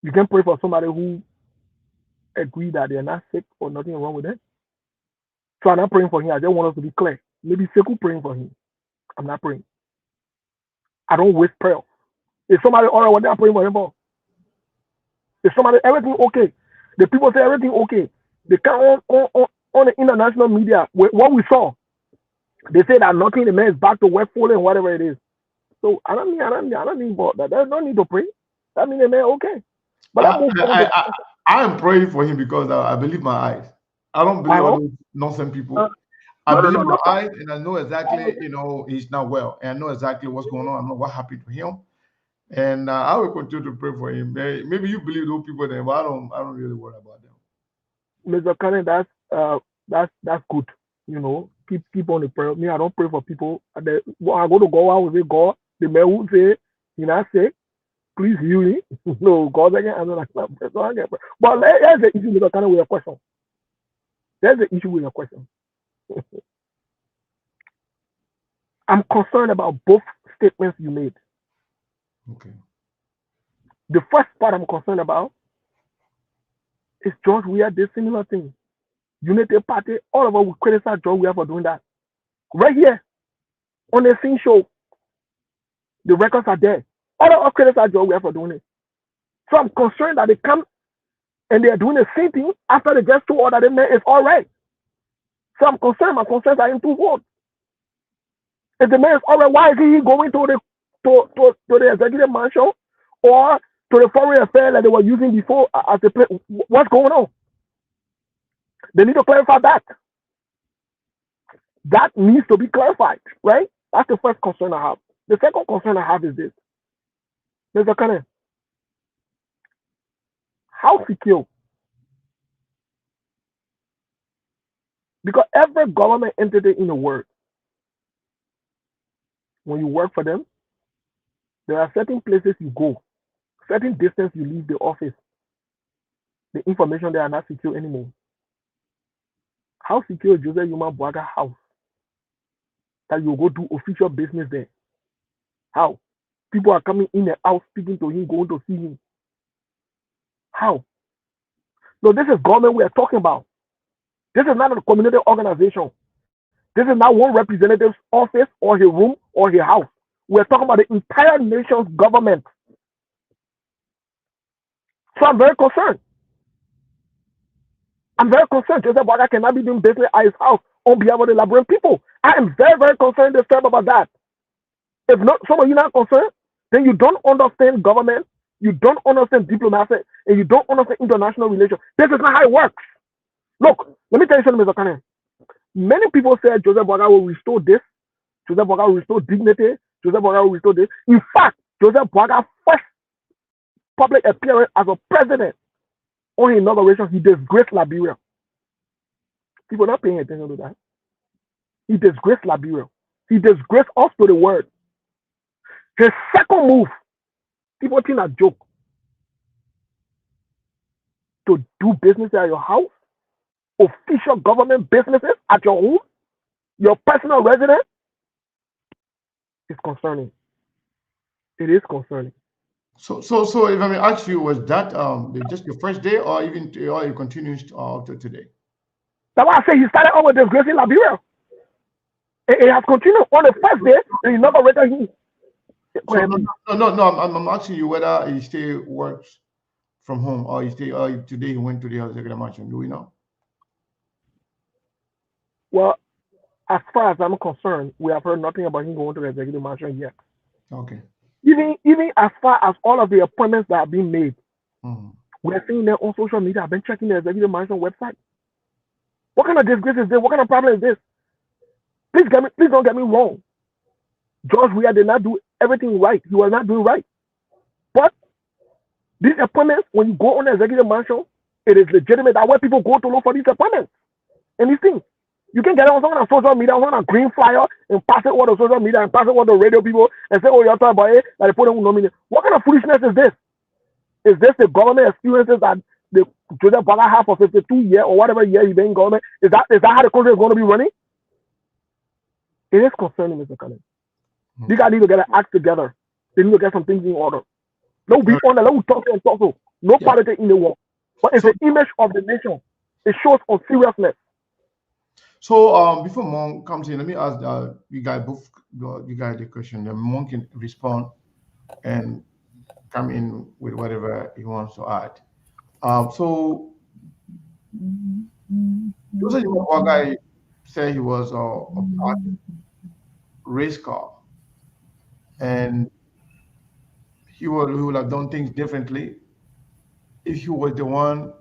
You can pray for somebody who agree that they're not sick or nothing wrong with them. So I'm not praying for him. I just want us to be clear. Maybe Sekou praying for him. I'm not praying. I don't waste prayer. If somebody all right, what they're praying for him for? If somebody everything okay, the people say everything okay. They come on the international media. What we saw, they say that nothing. The man is back to work fully and whatever it is. So I don't need about that. There's no need to pray. That means the man okay. But I am praying for him because I believe my eyes. I don't believe all those nonsense people. I believe my eyes, and I know exactly, he's not well, and I know exactly what's going on. I know what happened to him, and I will continue to pray for him. Maybe you believe those people there, but I don't really worry about them. Mr. Karen, that's good. Keep on the prayer. Me, I don't pray for people. I go to God. I will say, God, the man who say, I say, please heal me. No, God again. I don't like that. So I get. But there's the issue, Mr. Karen, with your question. There's the issue with your question. I'm concerned about both statements you made. Okay. The first part I'm concerned about is George Weah did similar thing. Unity Party, all of us will criticize George Weah for doing that. Right here on the same show, the records are there. All of us criticize George Weah for doing it. So I'm concerned that they come and they are doing the same thing after they just told all that they made is all right. So I'm concerned. My concerns are in two words. If the man is all right, why is he going to the executive mansion or to the foreign affair that they were using before as a place? What's going on? They need to clarify that. That needs to be clarified, right? That's the first concern I have. The second concern I have is this. Mr. Kane, how secure? Because every government entity in the world, when you work for them, there are certain places you go, certain distance you leave the office. The information there are not secure anymore. How secure is Joseph Yuma Bwaga house that you go do official business there? How? People are coming in and out, speaking to him, going to see him. How? No, this is government we are talking about. This is not a community organization. This is not one representative's office or his room or his house. We're talking about the entire nation's government. So I'm very concerned. Joseph Bwaga cannot be doing business at his house on behalf of the Liberian people. I am very, very concerned this time about that. If not, some of you not concerned, then you don't understand government, you don't understand diplomacy, and you don't understand international relations. This is not how it works. Look, let me tell you something, Mr. Cannon. Many people said Joseph Bwaga will restore this, Joseph Bwaga will restore dignity, Joseph Bwaga will restore this. In fact, Joseph Bwaga's first public appearance as a president on his inauguration, he disgraced Liberia. People are not paying attention to that. He disgraced Liberia. He disgraced us to the world. His second move, people think a joke. To do business at your house, official government businesses at your home, your personal residence, is concerning. It is concerning. So if I may ask you, was that just your first day, or even or it continues to today? That's why I say he started out with disgracing Liberia. It has continued on the first day, and he never read him. No. I'm asking you whether he still works from home, or he stay. Or today he went to the executive mansion. Do we know? Well, as far as I'm concerned, we have heard nothing about him going to the executive mansion yet. Okay. Even as far as all of the appointments that are being made, Mm-hmm. we're seeing them on social media. I've been checking the executive mansion website. What kind of disgrace is this? What kind of problem is this? Please don't get me wrong. George Weah did not do everything right. He was not doing right. But these appointments, when you go on the executive mansion, it is legitimate. That's where people go to look for these appointments and these things. You can get it on some social media, on a green flyer, and pass it over to social media and pass it over to radio people and say, oh, you're talking about it, that they put them nominate. What kind of foolishness is this? Is this the government experiences that the Joseph Bwaga have for 52 years or whatever year he's been in government? Is that how the country is going to be running? It is concerning, Mr. Cullen. These guys need to get an act together. They need to get some things in order. Let's be honest. Let's talk and talk. No politics in the world. But it's the image of the nation. It shows on seriousness. So before Monk comes in, let me ask you guys the question. The Monk can respond and come in with whatever he wants to add. So Joseph Bwaga said he was a race car, and he would have done things differently if he was the one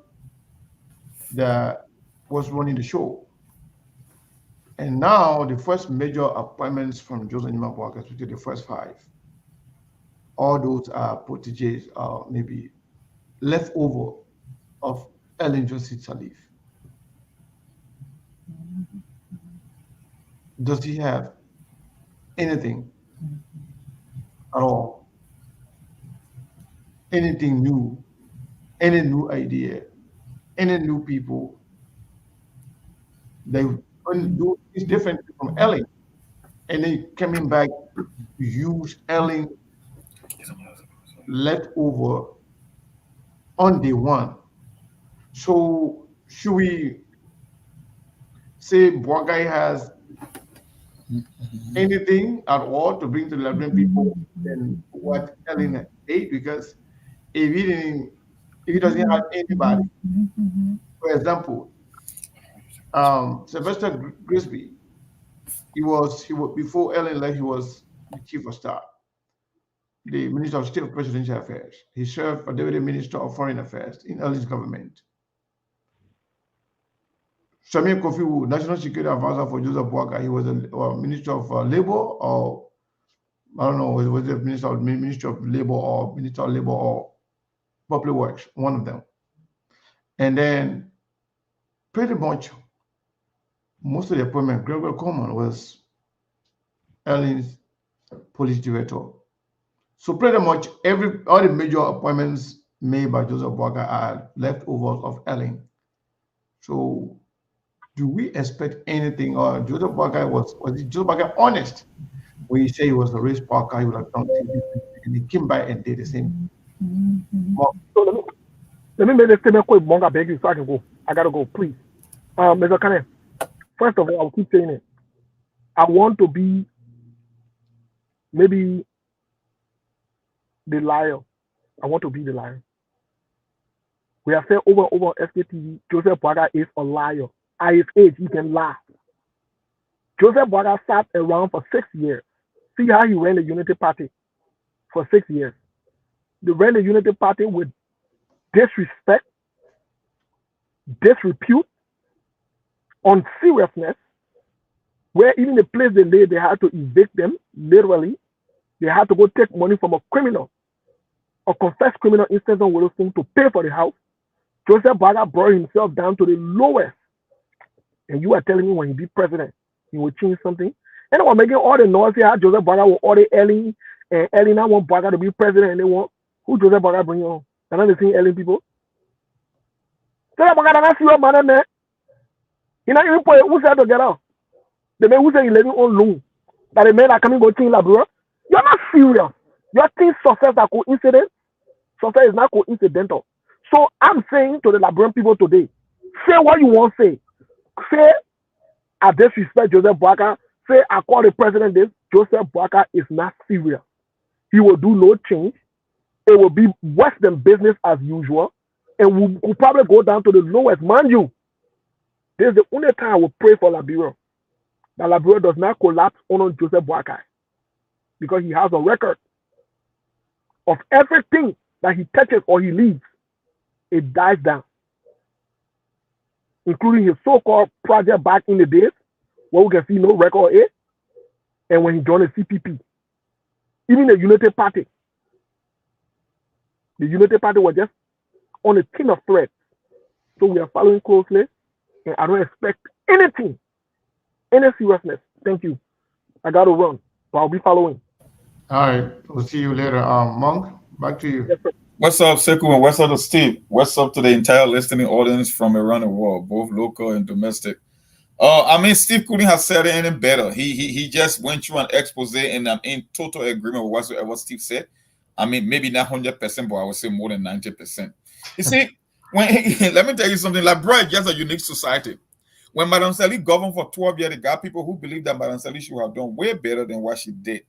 that was running the show. And now the first major appointments from Joseph Bwaga, especially the first 5, all those are proteges, maybe leftover of Ellen Johnson Sirleaf. Does he have anything at all? Anything new? Any new idea? Any new people? They do things different from Ellen, and then coming back to use Ellen leftover on day one. So should we say Bwaga has anything at all to bring to the Liberian people than what Ellen ate? Because if he doesn't have anybody, for example, Sylvester Grisby He was before Ellen left, he was the chief of staff, the Minister of State of Presidential Affairs. He served as Deputy Minister of Foreign Affairs in Ellen's government. Samir Kofi Wu, National Security Advisor for Joseph Boakai, he was a Minister of Labor, or I don't know, was it Minister of Labor or Minister of Labor or Public Works, one of them. And then pretty much most of the appointment, Gregory Coleman was Ellen's police director. So pretty much all the major appointments made by Joseph Boakai are leftovers of Ellen. So do we expect anything? Or Joseph Boakai was Joseph Boakai honest when he said he was a race Parker, he would have done things different, and he came by and did the same. So let me make this statement quick, Monga, beg you, so I can go. I gotta go, please. Mr. Kane, first of all, I'll keep saying it. I want to be maybe the liar. I want to be the liar. We have said over and over on SKTV, Joseph Boakai is a liar. At his age, he can lie. Joseph Boakai sat around for 6 years. See how he ran the Unity Party for 6 years. They ran the Unity Party with disrespect, disrepute, unseriousness, where even the place they lay, they had to evict them, literally. They had to go take money from a criminal, a confessed criminal instance on Wilson to pay for the house. Joseph Boakai brought himself down to the lowest. And you are telling me when he be president, he will change something? And they were making all the noise here, Joseph Boakai will order Ellen, and Ellen now want Boakai to be president, and they want, who Joseph Boakai bring on? And then they see Ellen people. Joseph Boakai doesn't see your man, man. You know, even put who said together. The man who said he living on loan. That the men are coming go change labor. You're not serious. You think success are coincidence? Success is not coincidental. So I'm saying to the Liberian people today, say what you want to say. Say, I disrespect Joseph Boakai. Say, I call the president this. Joseph Boakai is not serious. He will do no change. It will be worse than business as usual. And we could probably go down to the lowest. Mind you, this is the only time I will pray for Liberia. That Liberia does not collapse on Joseph Boakai. Because he has a record of everything that he touches or he leaves. It dies down. Including his so-called project back in the days, where we can see no record A, and when he joined the CPP. Even the Unity Party. The Unity Party was just on a thin of thread. So we are following closely, and I don't expect anything, any seriousness. Thank you. I got to run, but I'll be following. All right, we'll see you later. Monk, back to you. Yes, sir. What's up, Sekou, and what's up to Steve? What's up to the entire listening audience from around the world, both local and domestic? I mean, Steve couldn't have said it any better. He just went through an expose, and I'm in total agreement with what Steve said. I mean, maybe not 100%, but I would say more than 90%. You see, let me tell you something. Liberia is just a unique society. When Madame Sally governed for 12 years, they got people who believe that Madame Sally should have done way better than what she did.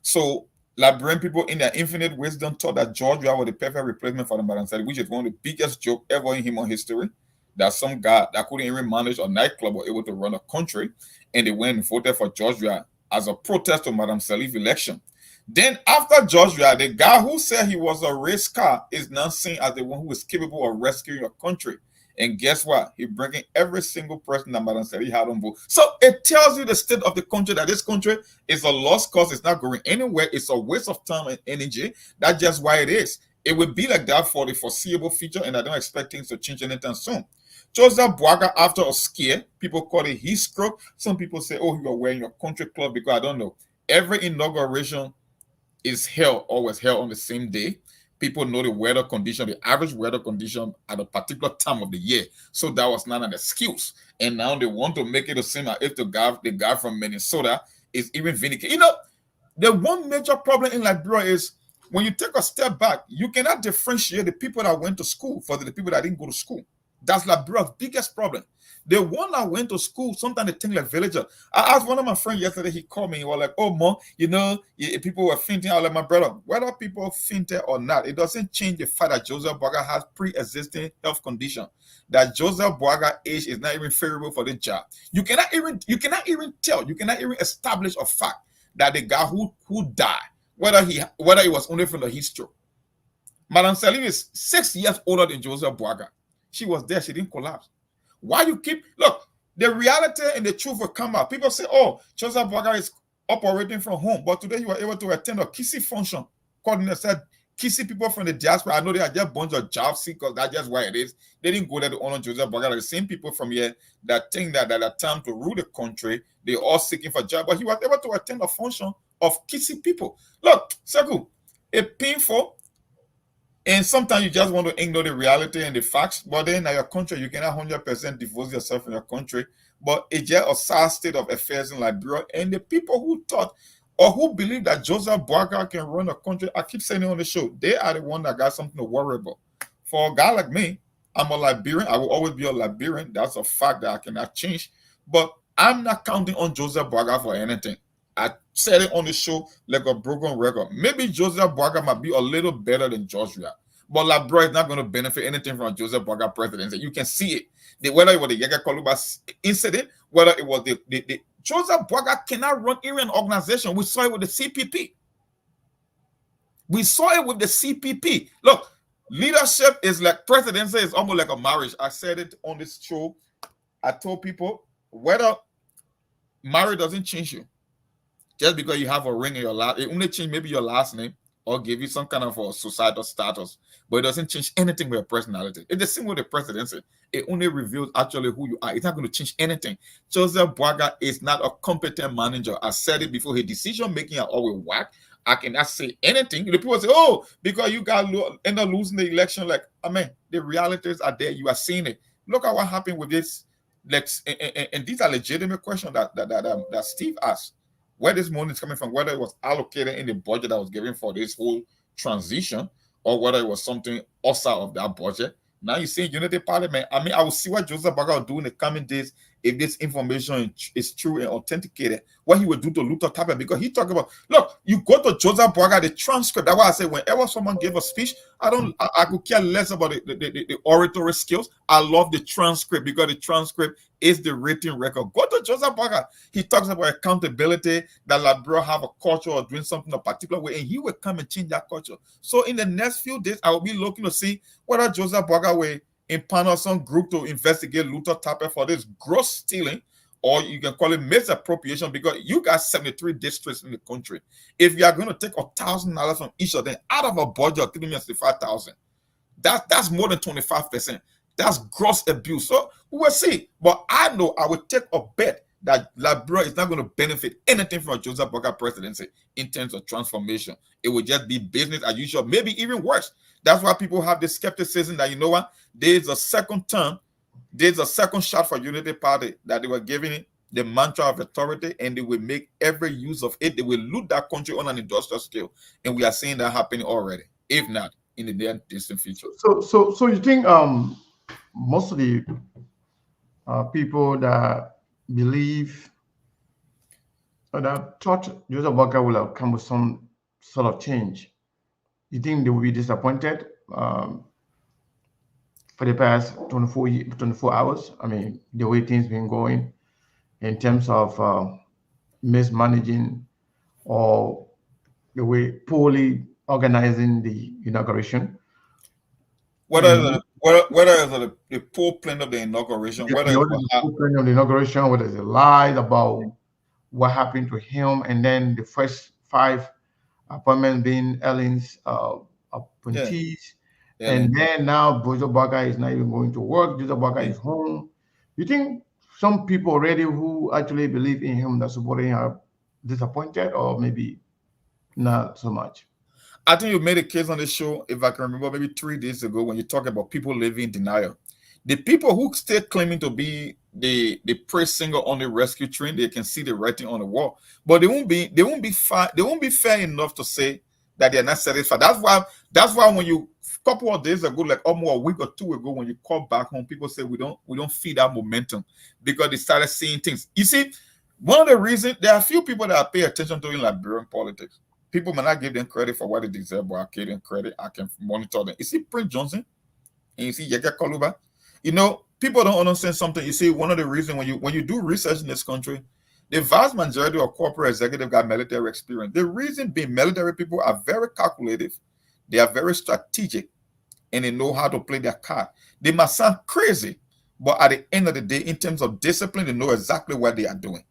So Liberian people in their infinite wisdom thought that George Weah was the perfect replacement for the Madam Sally, which is one of the biggest jokes ever in human history. That some guy that couldn't even manage a nightclub was able to run a country, and they went and voted for George Weah as a protest to Madam Sally's election. Then after George Weah, the guy who said he was a race car is now seen as the one who is capable of rescuing a country. And guess what? He's bringing every single person that Madam Sally had on board. So it tells you the state of the country, that this country is a lost cause. It's not going anywhere. It's a waste of time and energy. That's just why it is. It will be like that for the foreseeable future, and I don't expect things to change anytime soon. Joseph Boakai, after a scare, people call it heat stroke. Some people say, oh, you are wearing your country club, because I don't know. Every inauguration is held, always held on the same day. People know the weather condition, the average weather condition at a particular time of the year. So that was not an excuse. And now they want to make it the same as if the guy from Minnesota is even vindicated. You know, the one major problem in Liberia is when you take a step back, you cannot differentiate the people that went to school for the people that didn't go to school. That's Liberia's biggest problem. The one that went to school, sometimes they think like villager. I asked one of my friends yesterday, he called me, he was like, oh, Mom, people were fainting. I was like, my brother, whether people fainted or not, it doesn't change the fact that Joseph Boaga has pre-existing health condition. That Joseph Boaga age is not even favorable for the job. You cannot even establish a fact that the guy who died, whether it was only from the history. Madame Salim is 6 years older than Joseph Boaga. She was there, she didn't collapse. Why you keep, look, the reality and the truth will come out. People say, oh, Joseph Boaga is operating from home, but today you were able to attend a Kissy function. Coordinator said, Kissy people from the diaspora, I know they are just a bunch of job seekers, that's just why it is. They didn't go there to honor Joseph Boaga. The same people from here that think that at time to rule the country, they're all seeking for jobs, but he was able to attend a function of Kissy people. Look, Seku, it's painful. And sometimes you just want to ignore the reality and the facts, but then in your country, you cannot 100% divorce yourself in your country. But it's just a sad state of affairs in Liberia. And the people who thought or who believe that Joseph Boaga can run a country, I keep saying it on the show, they are the one that got something to worry about. For a guy like me, I'm a Liberian. I will always be a Liberian. That's a fact that I cannot change. But I'm not counting on Joseph Boaga for anything. I said it on the show like a broken record. Maybe Joseph Boaga might be a little better than Joshua, but Liberia is not going to benefit anything from Joseph Boaga presidency. You can see it. Whether it was the Yega Koluba incident, whether it was the Joseph Boaga cannot run even an organization. We saw it with the CPP. We saw it with the CPP. Look, leadership is like presidency is almost like a marriage. I said it on this show. I told people whether marriage doesn't change you. Just because you have a ring in your last, it only change maybe your last name or give you some kind of a societal status, but it doesn't change anything with your personality. It's the same with the presidency. It only reveals actually who you are. It's not going to change anything. Joseph Boaga is not a competent manager. I said it before. His decision making are always whack. I cannot say anything. The people say, oh, because you got end up losing the election. Like, I mean, the realities are there. You are seeing it. Look at what happened with this. And these are legitimate questions that Steve asked. Where this money is coming from, whether it was allocated in the budget that was given for this whole transition, or whether it was something outside of that budget. Now you see Unity Parliament. I mean, I will see what Joseph Boaga will do in the coming days if this information is true and authenticated. What he will do to Luther Tapper, because he talked about, look, you go to Joseph Boaga, the transcript. That's why I say whenever someone gave a speech, I could care less about the oratory skills. I love the transcript because the transcript is the written record. Go to Joseph Boaga. He talks about accountability, that Liberia have a culture of doing something a particular way, and he will come and change that culture. So in the next few days, I will be looking to see whether Joseph Boaga will impanel some group to investigate Luther Tapper for this gross stealing, or you can call it misappropriation, because you got 73 districts in the country. If you are going to take $1,000 from each of them out of a budget of $365,000, that's more than 25%. That's gross abuse. So we will see. But I know I will take a bet that Liberia is not going to benefit anything from a Joseph Boaga presidency in terms of transformation. It will just be business as usual, maybe even worse. That's why people have this skepticism that, you know what, there's a second term, there's a second shot for Unity Party that they were giving it the mantra of authority, and they will make every use of it. They will loot that country on an industrial scale, and we are seeing that happening already, if not in the near distant future. So you think most of the people that believe or that thought Joseph Boaga will have come with some sort of change, you think they will be disappointed for the past 24 hours? I mean, the way things been going in terms of mismanaging or the way poorly organizing the inauguration. Whether the poor plan of the inauguration, whether the inauguration, whether it's a lie about what happened to him, and then the first 5 appointments being Ellen's appointees, and then now Joseph Boaga is not even going to work. Joseph Boaga is home. You think some people already who actually believe in him, that supporting him, are disappointed, or maybe not so much? I think you made a case on the show, if I can remember, maybe 3 days ago, when you talk about people living in denial. The people who still claiming to be the praise singer on the rescue train, they can see the writing on the wall, but they won't be fair enough to say that they're not satisfied. That's why when you couple of days ago, like almost a week or two ago, when you call back home, people say we don't feed that momentum because they started seeing things. You see, one of the reasons there are a few people that pay attention to in Liberian politics. People may not give them credit for what they deserve, but I give them credit. I can monitor them. You see Prince Johnson and you see Yeke Koluba. You know, people don't understand something. You see, one of the reasons when you do research in this country, the vast majority of corporate executives got military experience. The reason being military people are very calculative, they are very strategic, and they know how to play their card. They must sound crazy, but at the end of the day, in terms of discipline, they know exactly what they are doing.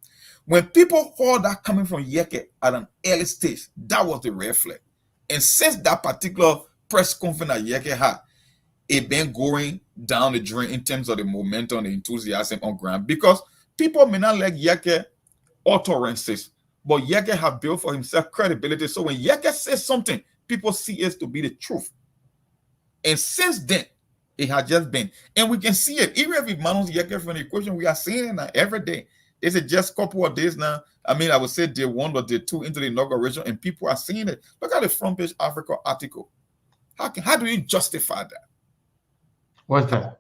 When people heard that coming from Yeke at an early stage, that was the red flag. And since that particular press conference that Yeke had, it been going down the drain in terms of the momentum, the enthusiasm on ground. Because people may not like Yeke utterances, but Yeke have built for himself credibility. So when Yeke says something, people see it to be the truth. And since then, it has just been. And we can see it. Even if it minus Yeke from the equation, we are seeing it now every day. It's just a couple of days now. I mean, I would say day 1 or day 2 into the inauguration, and people are seeing it. Look at the front page Africa article. How do you justify that? What's that?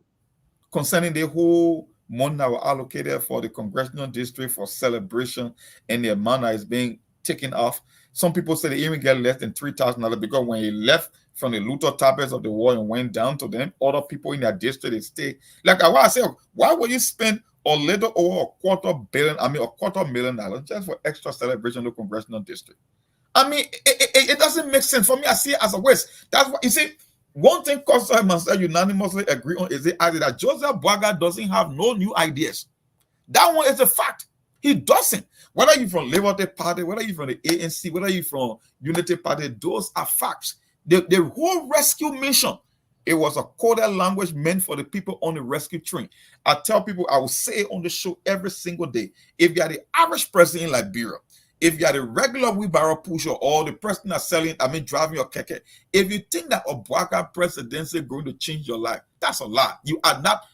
Concerning the whole money that were allocated for the congressional district for celebration and the amount that is being taken off. Some people say they even get less than $3,000 because when he left from the Luther tablets of the war and went down to them, other people in their district, they stay. Like I said, why would you spend a little over $250,000 just for extra celebration in the congressional district? I mean, it doesn't make sense. For me, I see it as a waste. That's what you see. One thing Costa must unanimously agree on is that Joseph Boaga doesn't have no new ideas. That one is a fact. He doesn't. Whether you're from Liberty Party, whether you're from the ANC, whether you're from Unity Party, those are facts. The whole rescue mission, it was a coded language meant for the people on the rescue train. I tell people, I will say it on the show every single day. If you are the average person in Liberia, if you are the regular wheelbarrow pusher or the person that's driving your keke, if you think that Obuaka presidency is going to change your life, that's a lie. You are not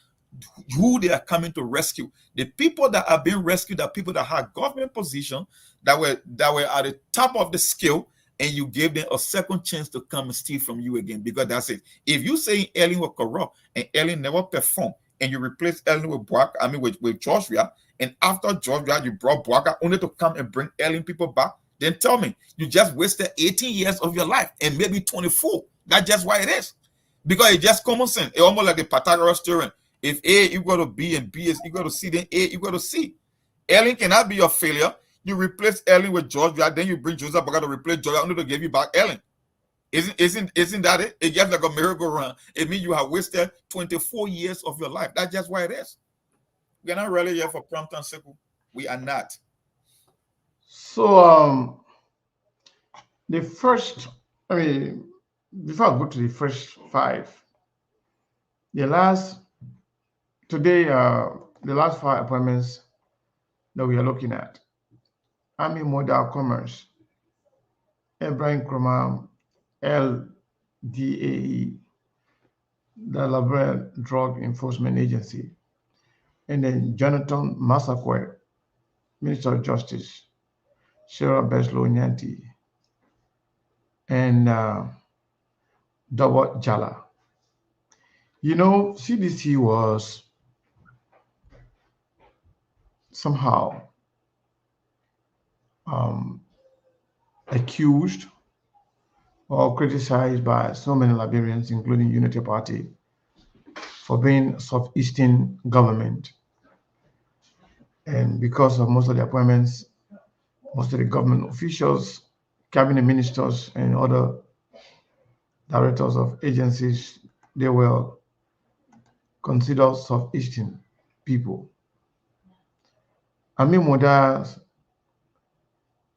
who they are coming to rescue. The people that are being rescued are people that had government position, that were at the top of the scale, and you gave them a second chance to come and steal from you again, because that's it. If you say Ellen was corrupt and Ellen never performed, and you replace Ellen with with Georgia, and after Georgia you brought Boaga only to come and bring Ellen people back, then tell me you just wasted 18 years of your life and maybe 24. That's just why it is. Because it's just common sense. It's almost like the Pythagoras theorem. If A equal to B and B is equal to C, then A equal to C. Ellen cannot be your failure. You replace Ellen with Georgia, then you bring Joseph Boaga to replace Georgia only to give you back Ellen. Isn't that it? It gets like a merry-go-round. It means you have wasted 24 years of your life. That's just why it is. We're not really here for prompt and simple. We are not. So the first, before I go to the first 5, the last 5 appointments that we are looking at: Army Model Commerce, Ibrahim Kromam, LDAE, the Liberian Drug Enforcement Agency, and then Jonathan Masakwe, Minister of Justice, Sarah Beslo Nyanti, and Dawa Jala. You know, CDC was somehow accused or criticized by so many Liberians, including Unity Party, for being Southeastern government. And because of most of the appointments, most of the government officials, cabinet ministers, and other directors of agencies, they were considered Southeastern people. Ami Moda,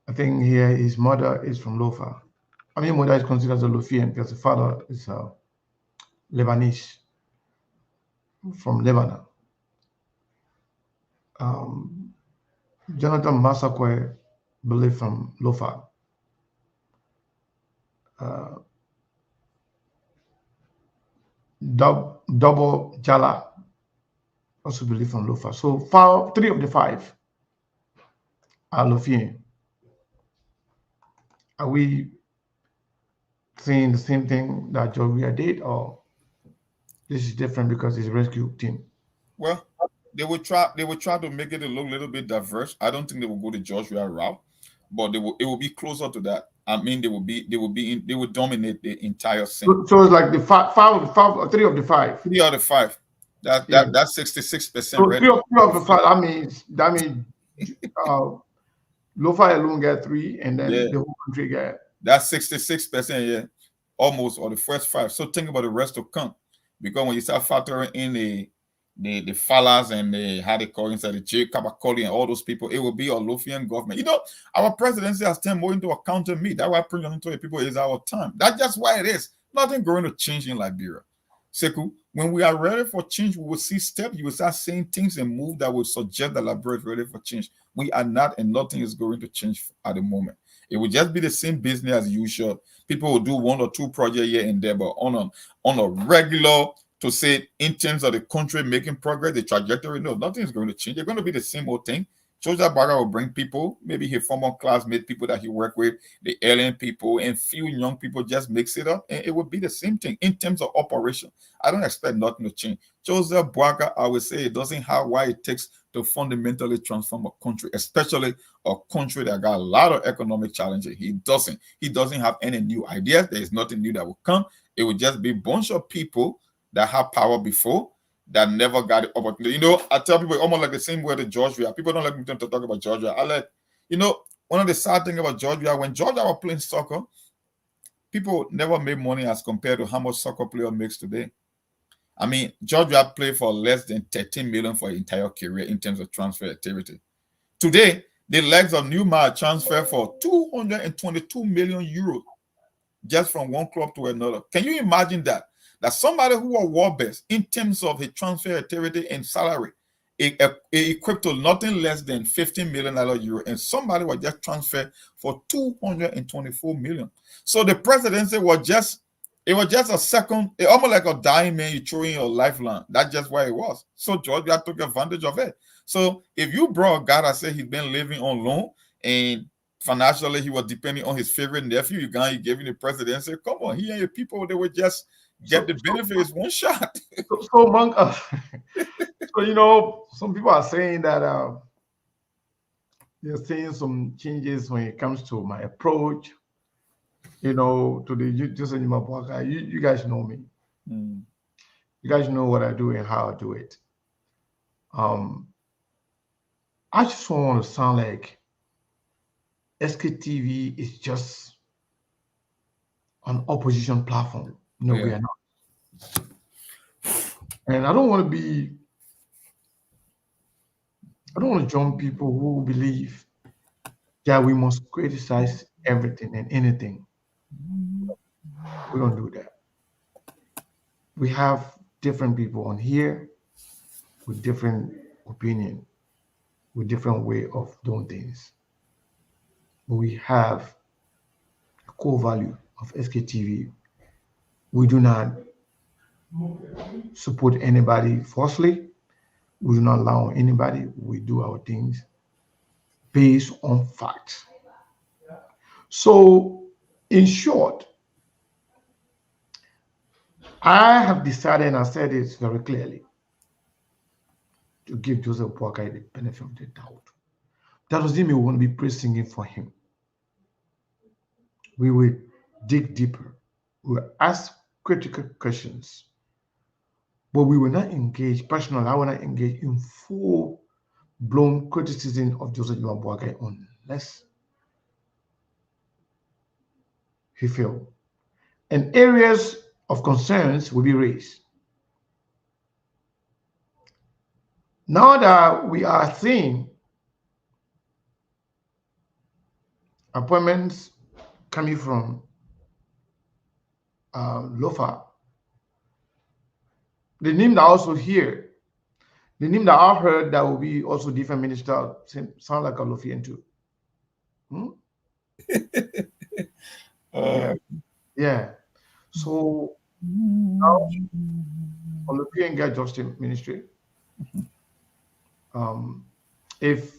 I think here his mother is from Lofa. Ami Moda is considered a Lofian because the father is Lebanese, from Lebanon. Jonathan Masakwe, believe from Lofa. Double Jala, also believe from Lofa. So 3 of the 5 are Lofian. Are we saying the same thing that Georgia did, or this is different because it's a rescue team? Well, they will try to make it a little bit diverse. I don't think they will go the Joshua route, but it will be closer to that. I mean, they will dominate the entire scene. So it's like the five, three of the five. 3 out of 5. Yeah. That's 66% So ready. three of the five. That means uh, Lofa alone get three, and then Yeah, the whole country get. that's 66%. Yeah, almost, or the first 5. So think about the rest to come, because when you start factoring in the Fallas and the how they call inside the J Kabakoli and all those people, it will be a Lufian government. Our presidency has turned more into a counter me. That's why bringing into the people is our time. That's just why it is. Nothing going to change in Liberia. Seku, when we are ready for change, we will see steps. You will start saying things and move that will suggest that Liberia is ready for change. We are not, and nothing is going to change at the moment. It will just be the same business as usual. People will do 1 or 2 projects here and there, but on a regular, to say in terms of the country making progress, the trajectory, no, nothing is going to change. They're going to be the same old thing. Georgia Baga will bring people, maybe his former classmate, people that he worked with, the alien people, and few young people, just mix it up, and it will be the same thing in terms of operation. I don't expect nothing to change. Joseph Boaga, I would say, it doesn't have what it takes to fundamentally transform a country, especially a country that got a lot of economic challenges. He doesn't. He doesn't have any new ideas. There is nothing new that will come. It will just be a bunch of people that have power before that never got the opportunity. I tell people almost like the same way that Georgia. People don't like me to talk about Georgia. One of the sad things about Georgia, when Georgia was playing soccer, people never made money as compared to how much soccer player makes today. I mean, Georgia played for less than 13 million for his entire career in terms of transfer activity. Today, the legs of Newmar transfer for 222 million euros just from one club to another. Can you imagine that? That somebody who was world best in terms of his transfer activity and salary, equipped to nothing less than $15 million euro, and somebody was just transferred for 224 million. So the presidency was just a second, almost like a dying man you throw in your lifeline. That's just what it was. So Georgia took advantage of it. So if you brought a guy that said he's been living on loan and financially he was depending on his favorite nephew, you gave him the presidency, come on, he and your people, they would just get the benefits one shot. So Monk, so some people are saying that they're seeing some changes when it comes to my approach. To the Joseph Nimabwaka. You guys know me. Mm. You guys know what I do and how I do it. I just don't want to sound like SKTV is just an opposition platform. No, we are not. And I don't want to join people who believe that we must criticize everything and anything. We don't do that. We have different people on here with different opinion, with different way of doing things. But we have a core value of SKTV. We do not support anybody falsely. We do not allow anybody. We do our things based on facts. So, in short, I have decided, and I said it very clearly, to give Joseph Boakai the benefit of the doubt. That doesn't mean we want to be praise singing for him. We will dig deeper. We will ask critical questions. But we will not engage, personally, I will not engage in full-blown criticism of Joseph Boakai unless he failed. And areas of concerns will be raised. Now that we are seeing appointments coming from Lofa, the name that also here, the name that I heard that will be also different minister sound like a Lofian too. Yeah. So now Olofian get justice ministry. If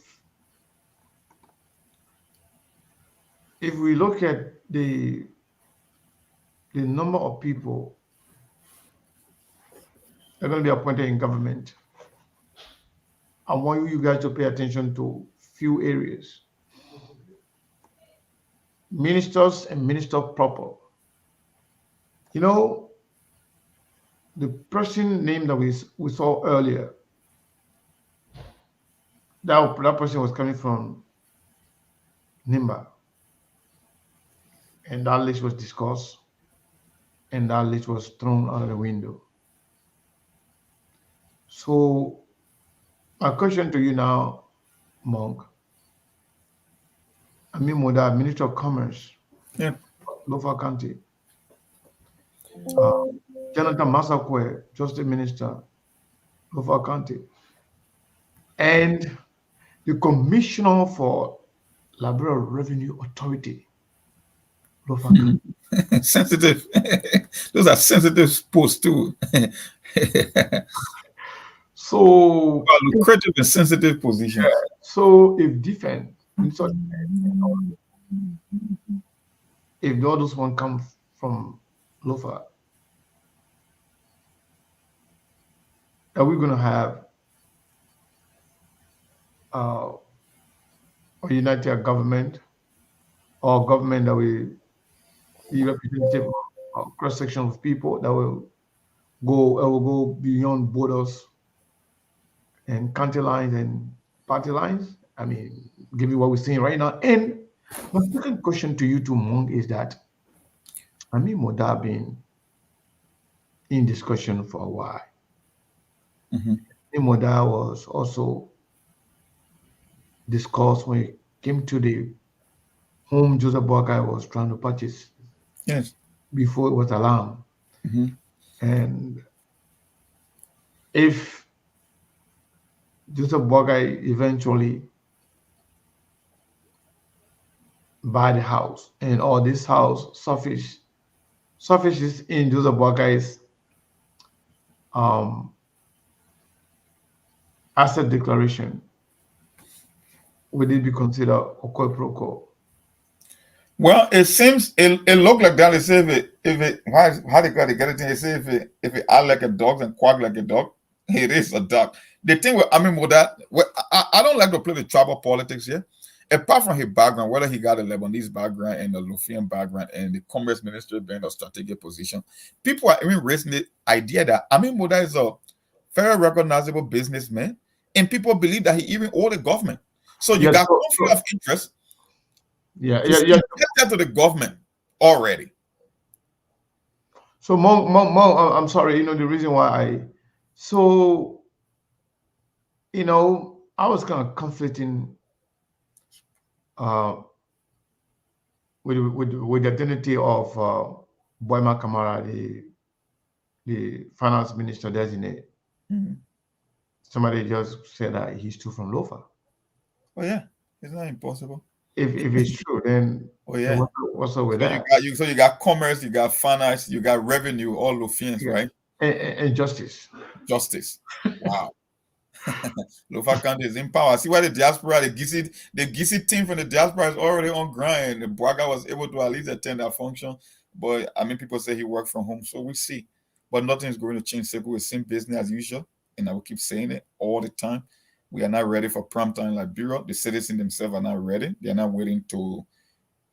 we look at the the number of people that are going to be appointed in government, I want you guys to pay attention to few areas. Ministers and minister proper. You know, the person name that we saw earlier, that person was coming from Nimba, and that list was discussed, and that list was thrown out of the window. So my question to you now, Monk, Amin Moda, Minister of Commerce, Yeah. Lofa County, Jonathan Masakwe, Justice Minister, Lofa County, and the Commissioner for Liberal Revenue Authority, Lofa County. Sensitive. Those are sensitive posts too. So lucrative and sensitive positions. So if defense, if all those one come from Lofa, are we going to have a united government or government that will be representative of cross section of people that will go beyond borders and county lines and party lines? I mean, give me what we're seeing right now. And my second question to you, to Monk, is that I mean, Moda been in discussion for a while. Moda was also discussed when it came to the home Joseph Boakai was trying to purchase. Yes. Before it was alarmed. And if Joseph Boakai eventually buy the house and all this house surfaces in Joseph Boakai's asset declaration, would it be considered a quid pro quo? Well, it seems it looked like that. They say if it how they got to get it. They say if it act like a dog and quack like a dog, it is a dog. The thing with Moda, I don't like to play the tribal politics here. Apart from his background, whether he got a Lebanese background and a Lufian background and the commerce minister being a strategic position, people are even raising the idea that Moda is a very recognizable businessman, and people believe that he even owed the government. So you got conflict of interest. Yeah. Get to the government already. So, I'm sorry. The reason why I was kind of conflicting with the identity of Boyma Kamara, the finance minister designate. Somebody just said that he's too from Lofa. Oh yeah, it's not impossible. If it's true, then what's up with that? You got commerce, you got finance, you got revenue, all Lufians, right? And justice. Wow. Lofa County is in power. See why the diaspora, the Gisi team from the diaspora is already on grind. The Braga was able to at least attend that function. But people say he worked from home, so we see. But nothing is going to change. Seku is same business as usual. And I will keep saying it all the time. We are not ready for prime time Liberia. The citizens themselves are not ready. They are not willing to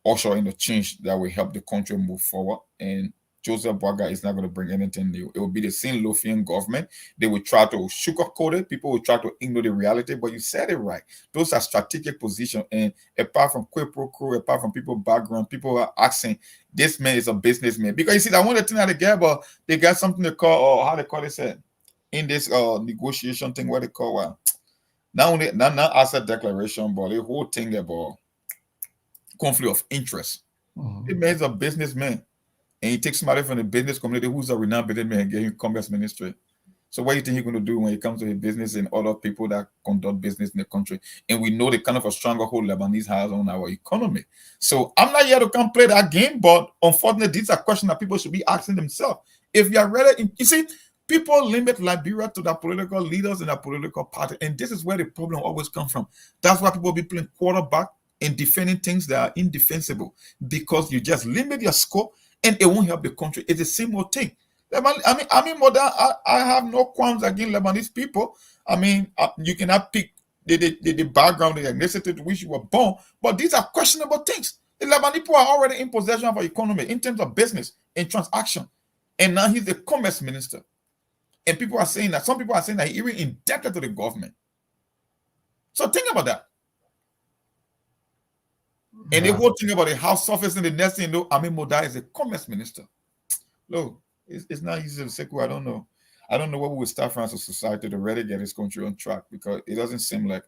usher in the change that will help the country move forward. And Joseph Boakai is not going to bring anything new. It will be the same Lufian government. They will try to sugarcoat it. People will try to ignore the reality. But you said it right. Those are strategic positions. And apart from quid pro quo, apart from people's background, people are asking, this man is a businessman. Because you see, that one of the things that they get, but they got something they call, or how they call it, in this negotiation thing, what they call not asset declaration, but the whole thing about conflict of interest. It means a businessman, and he takes somebody from the business community who's a renowned businessman and get him commerce ministry. So what do you think he's going to do when it comes to his business and other people that conduct business in the country? And we know the kind of a stronger hold Lebanese has on our economy. So I'm not here to come play that game, but unfortunately, these are questions that people should be asking themselves. If you are ready, you see, people limit Liberia to their political leaders and their political party, and this is where the problem always comes from. That's why people be playing quarterback and defending things that are indefensible, because you just limit your scope and it won't help the country. It's the same old thing. Mother, I have no qualms against Lebanese people. You cannot pick the background, the ethnicity to which you were born, but these are questionable things. The Lebanese people are already in possession of our economy in terms of business and transaction, and now he's the commerce minister. And people are saying that, some people are saying that he's even indebted to the government. So think about that. And the whole thing about the house office and the next thing, Amin Moda is a commerce minister. Look, it's not easy to say. I don't know what we will start from as a society to really get this country on track, because it doesn't seem like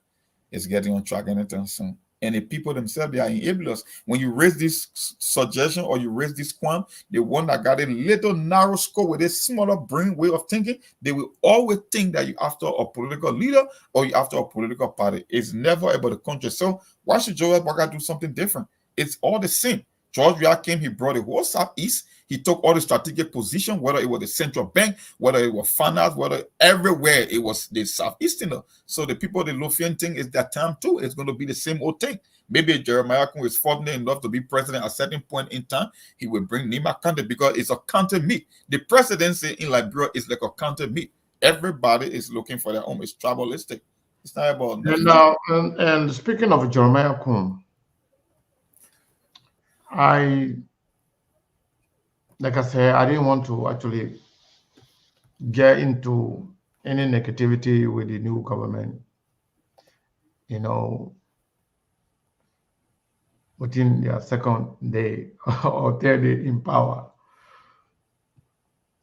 it's getting on track anytime soon. And the people themselves, they are enablers. When you raise this suggestion or you raise this qualm, the one that got a little narrow scope with a smaller brain way of thinking, they will always think that you're after a political leader or you're after a political party. It's never about the country. So why should Joel Baker do something different? It's all the same. George Weah came, he brought the whole Southeast. He took all the strategic position, whether it was the central bank, whether it was finance, whether everywhere it was the Southeasterner. So the people, the Lothian thing is that time too. It's going to be the same old thing. Maybe Jeremiah Kun is fortunate enough to be president at a certain point in time. He will bring Nima Kante because it's a counter meet. The presidency in Liberia is like a counter meet. Everybody is looking for their own. It's tribalistic. It's not about. And now, and speaking of Jeremiah Kun, like I said, I didn't want to actually get into any negativity with the new government, within their second day or third day in power.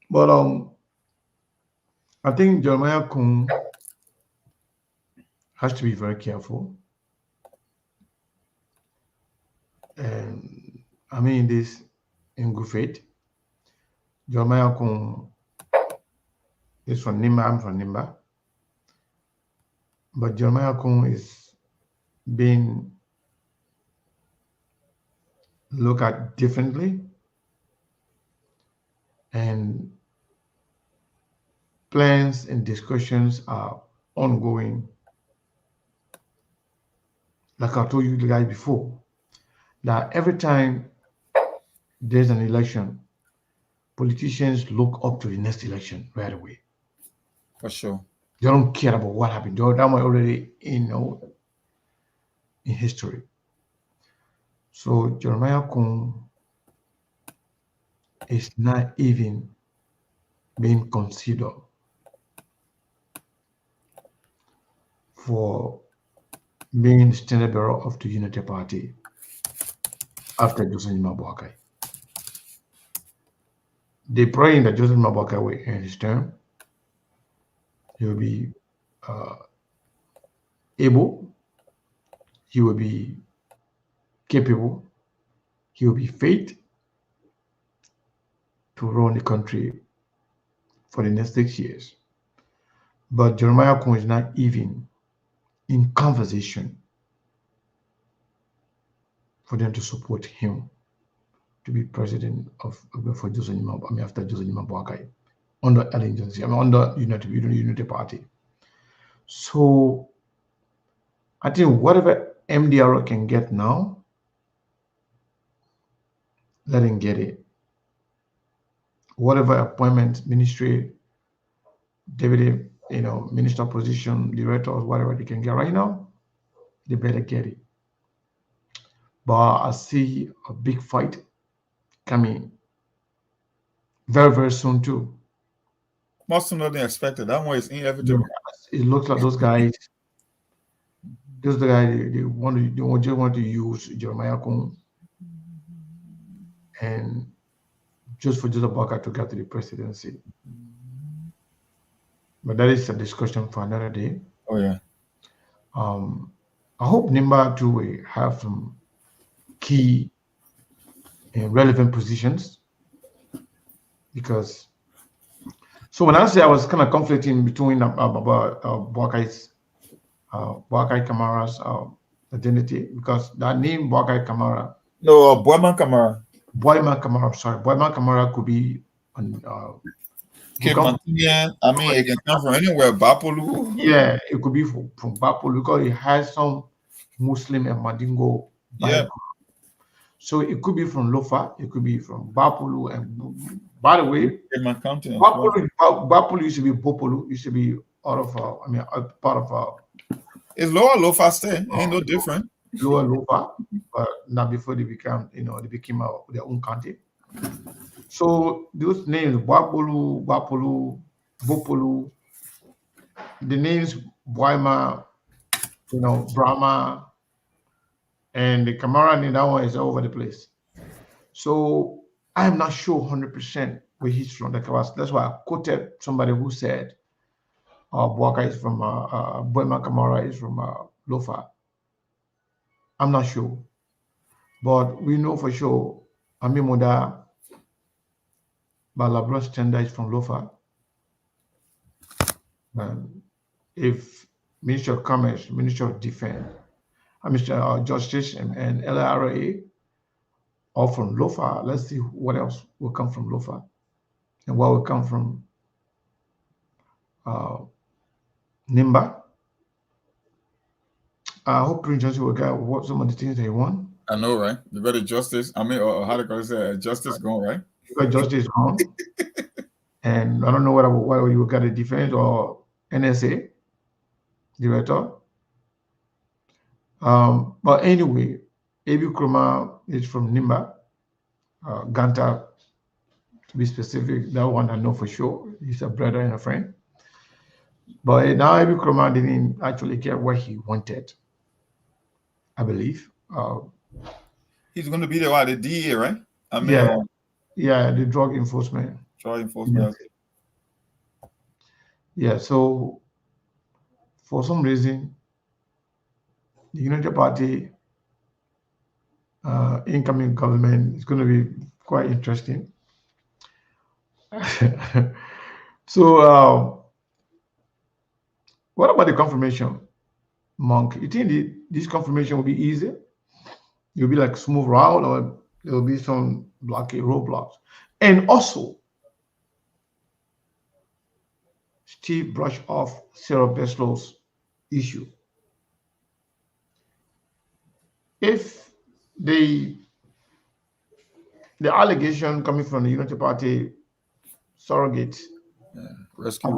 But I think Jeremiah Kun has to be very careful. And this in good faith. Jeremiah Kun is from Nimba, I'm from Nimba. But Jeremiah Kun is being looked at differently, and plans and discussions are ongoing. Like I told you guys before, that every time there's an election, politicians look up to the next election right away. For sure. They don't care about what happened. That was already in history. So Jeremiah Kun is not even being considered for being the standard bearer of the Unity Party after Joseph Mabuakai. They're praying that Joseph Mabuakai will end his term. He will be able, he will be capable, he will be fit to run the country for the next 6 years. But Jeremiah Kun is not even in conversation for them to support him to be president for Joseph after Joseph Mabuakai under allegiance, under Unity Party. So I think whatever MDR can get now, let him get it. Whatever appointment, ministry, deputy, minister position, directors, whatever they can get right now, they better get it. But I see a big fight coming very, very soon too. More sooner than expected. That one is inevitable. It looks like those guys. This is the guy they just want to use Jeremiah Kun and just for Joseph Baker to get to the presidency. But that is a discussion for another day. Oh yeah. I hope Nimba too will have some key and relevant positions, because so when I say I was kind of conflicting between about Boakai Kamara's identity, because that name Boakai Kamara. No, Boyman Kamara. Boyman Kamara could be on Cape Mountain. It can come from anywhere. Bapolu. Yeah, it could be from Bapolu because it has some Muslim and Mandingo background. Yeah. So it could be from Lofa, it could be from Bapulu. And by the way, In my county as well. Bapulu used to be Bopolu, used to be out of, part of It's lower Lofa State. Ain't no different. Lower Lofa, but not before they became, they became their own county. So those names, Bapulu, Bapulu, Bopolu, the names Boima, Brahma, and the Kamara name, that one is all over the place. So I'm not sure 100% where he's from. That's why I quoted somebody who said Boaka is from Boima Kamara is from Lofa. I'm not sure, but we know for sure Amimoda Balabros Tender is from Lofa. If Minister of Commerce, Minister of Defense, Mr. Justice, and LRA all from Lofa, let's see what else will come from Lofa and what will come from Nimba. I hope Prince Johnson will get what some of the things they want. I know, right? You got the justice. Or how do you say justice gone, right? You got justice gone. And I don't know whether you got a defense or NSA director. But anyway, Abu Kroma is from Nimba. Ganta, to be specific, that one I know for sure. He's a brother and a friend. But now Abu Kroma didn't actually get what he wanted, I believe. He's going to be the DEA, right? Yeah, the drug enforcement. Drug enforcement. Yeah, so for some reason, the United Party incoming government is going to be quite interesting. So, what about the confirmation, Monk? You think this confirmation will be easy? You'll be like smooth route, or there will be some roadblocks? And also, Steve brushed off Sarah Beslow's issue. If the allegation coming from the Unity Party surrogate rescue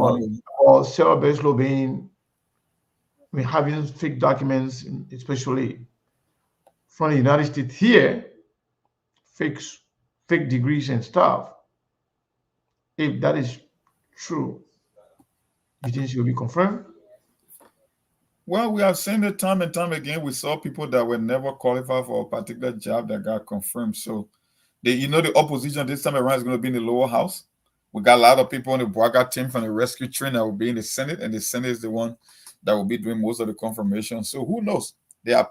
or Sarah Beslow having fake documents, especially from the United States here, fake degrees and stuff. If that is true, you think she will be confirmed? Well, we have seen it time and time again. We saw people that were never qualified for a particular job that got confirmed. So, the opposition this time around is going to be in the lower house. We got a lot of people on the Boaga team from the rescue train that will be in the Senate, and the Senate is the one that will be doing most of the confirmation. So, who knows? There are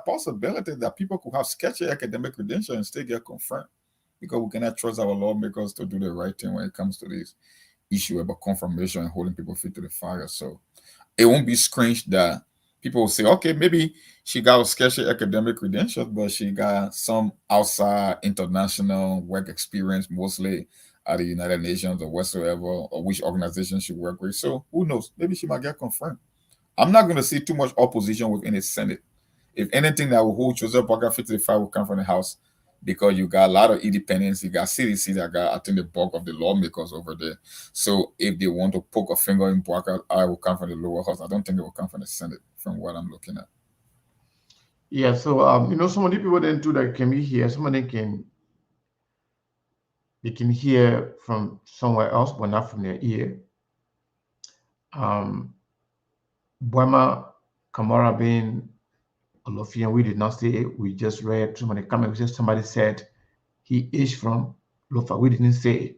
possibilities that people could have sketchy academic credentials and still get confirmed, because we cannot trust our lawmakers to do the right thing when it comes to this issue about confirmation and holding people feet to the fire. So, it won't be strange that people will say, okay, maybe she got a sketchy academic credentials, but she got some outside international work experience, mostly at the United Nations or whatsoever, or which organization she worked with. So who knows? Maybe she might get confirmed. I'm not going to see too much opposition within the Senate. If anything, that will hold Joseph Parker 55 will come from the House, because you got a lot of independents. You got CDC that got, I think, the bulk of the lawmakers over there. So if they want to poke a finger in Parker, I will come from the lower house. I don't think it will come from the Senate, from what I'm looking at. Yeah, so some of the people then too that can be here, some of them can hear from somewhere else, but not from their ear. Boima Kamara being Olofian, we did not say it. We just read some of the comments. Just somebody said he is from Lofa. We didn't say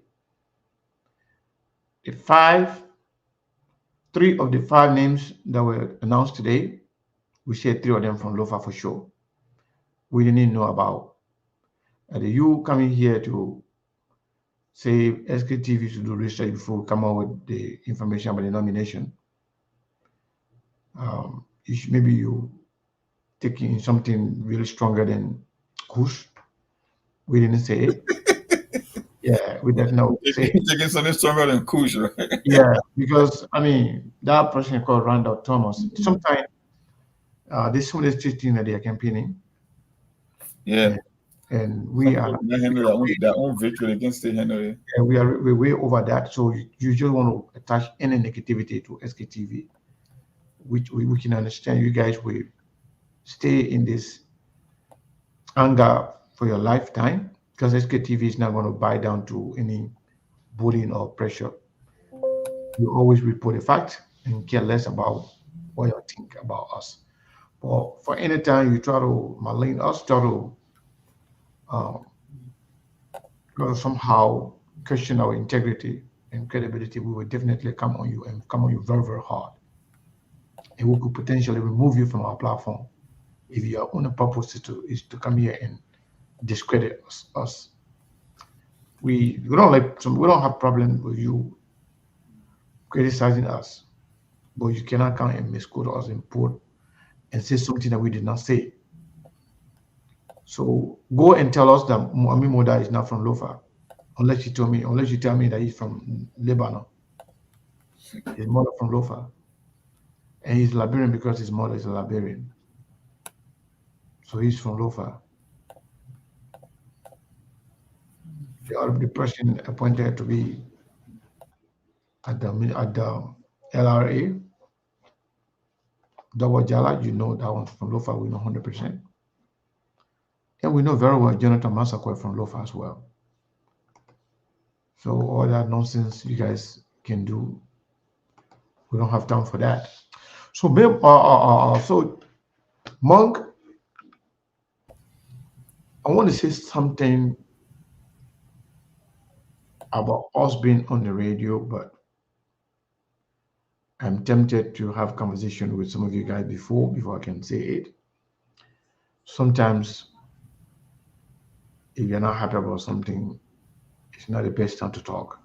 it. Three of the 5 names that were announced today, we said 3 of them from Lofa for sure. We didn't know about. You coming here to say SKTV should do research before we come out with the information about the nomination. Maybe you taking something really stronger than Kush. We didn't say it. Yeah, we didn't know. Taking something stronger than Kush, right? Yeah, because that person called Randall Thomas. Sometimes there's some of these things that they are campaigning. Yeah. and Some we people are cannot handle their own victory. They can still handle it. we're way over that. So you just want to attach any negativity to SKTV, which we can understand. You guys will stay in this anger for your lifetime because SKTV is not going to buy down to any bullying or pressure. You always report a fact and care less about what you think about us. But for any time you try to malign us, um, try to somehow question our integrity and credibility, we will definitely come on you and come on you very, very hard. And we could potentially remove you from our platform if your only purpose is to come here and discredit us. We don't like some we don't have problem with you criticizing us, but you cannot come and misquote us and put and say something that we did not say. So go and tell us that Muhammad Moda is not from Lofa, unless you tell me that he's from Lebanon. His mother from Lofa, and he's Liberian because his mother is a Liberian. So he's from Lofa. The person appointed to be at the LRA, Double Jala, you know that one's from Lofa. We know 100%, and we know very well Jonathan Massacre from Lofa as well. So all that nonsense you guys can do, we don't have time for that. So, babe, so Monk, I want to say something about us being on the radio, but I'm tempted to have conversation with some of you guys before I can say it. Sometimes, if you're not happy about something, it's not the best time to talk,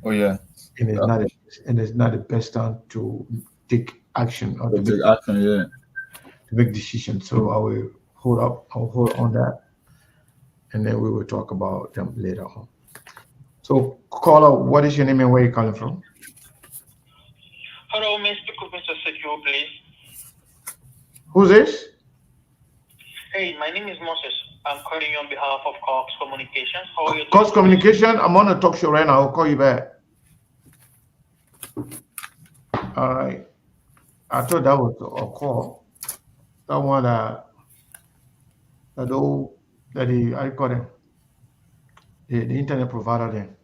Oh yeah. and it's not the best time to take action or To take action, yeah. to make decisions. So I'll hold on that, and then we will talk about them later on. So, caller, what is your name and where you calling from? Hello, may I speak with Mr. Secure, please? Who's this? Hey, my name is Moses. I'm calling you on behalf of Cox Communications. How are you doing? Cox Communication, I'm on a talk show right now. I'll call you back. All right. I thought that was a call. That one that old that the I call them the internet provider then.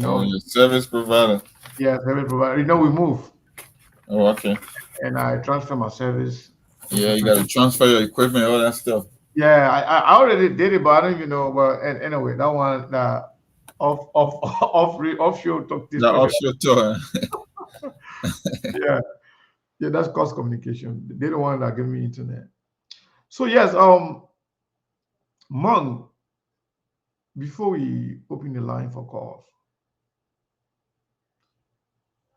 Oh, your service provider. Yeah, service provider. We move Oh, okay. and I transfer my service. Yeah, you got to transfer your equipment, all that stuff. Yeah, I already did it, but I don't even know. But anyway, that one offshore talk The discussion. offshore tour. Yeah, yeah, that's cost communication. They're the one that give me internet. So yes, Mung, before we open the line for calls,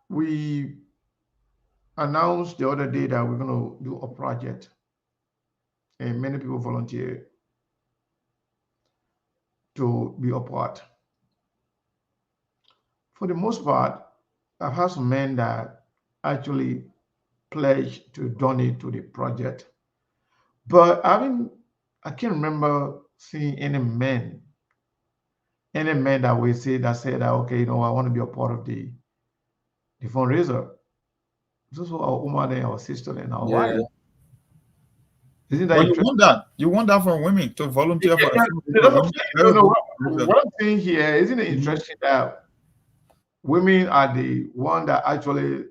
we announced the other day that we're gonna do a project, and many people volunteer to be a part. For the most part, I've had some men that actually pledged to donate to the project, but I can't remember seeing any man that we say that said that okay, I want to be a part of the fundraiser. This was our woman and our sister and our wife. Yeah. Isn't that Well, you interesting? want that. You want that from women to volunteer for the That's what I'm women. saying. What I'm saying here, isn't it interesting that women are the one that actually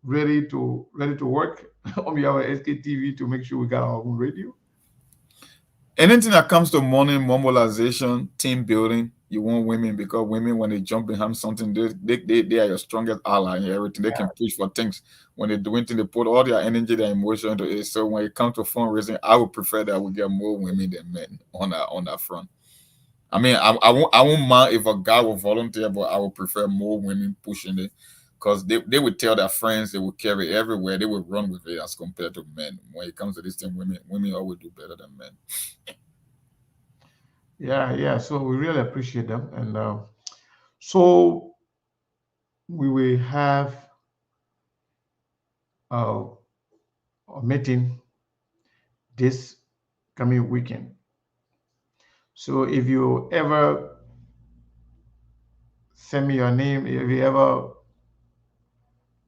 ready to work on behalf of SKTV to make sure we got our own radio? Anything that comes to money mobilization, team building, you want women because women, when they jump behind something, they are your strongest ally and everything. They can push for things. When they're doing things, they put all their energy, their emotion into it. So when it comes to fundraising, I would prefer that we get more women than men on that front. I mean, I won't mind if a guy will volunteer, but I would prefer more women pushing it because they would tell their friends, they would carry everywhere, they would run with it as compared to men. When it comes to this thing, women always do better than men. Yeah. So we really appreciate them, and so we will have a meeting this coming weekend. So if you ever send me your name, if you ever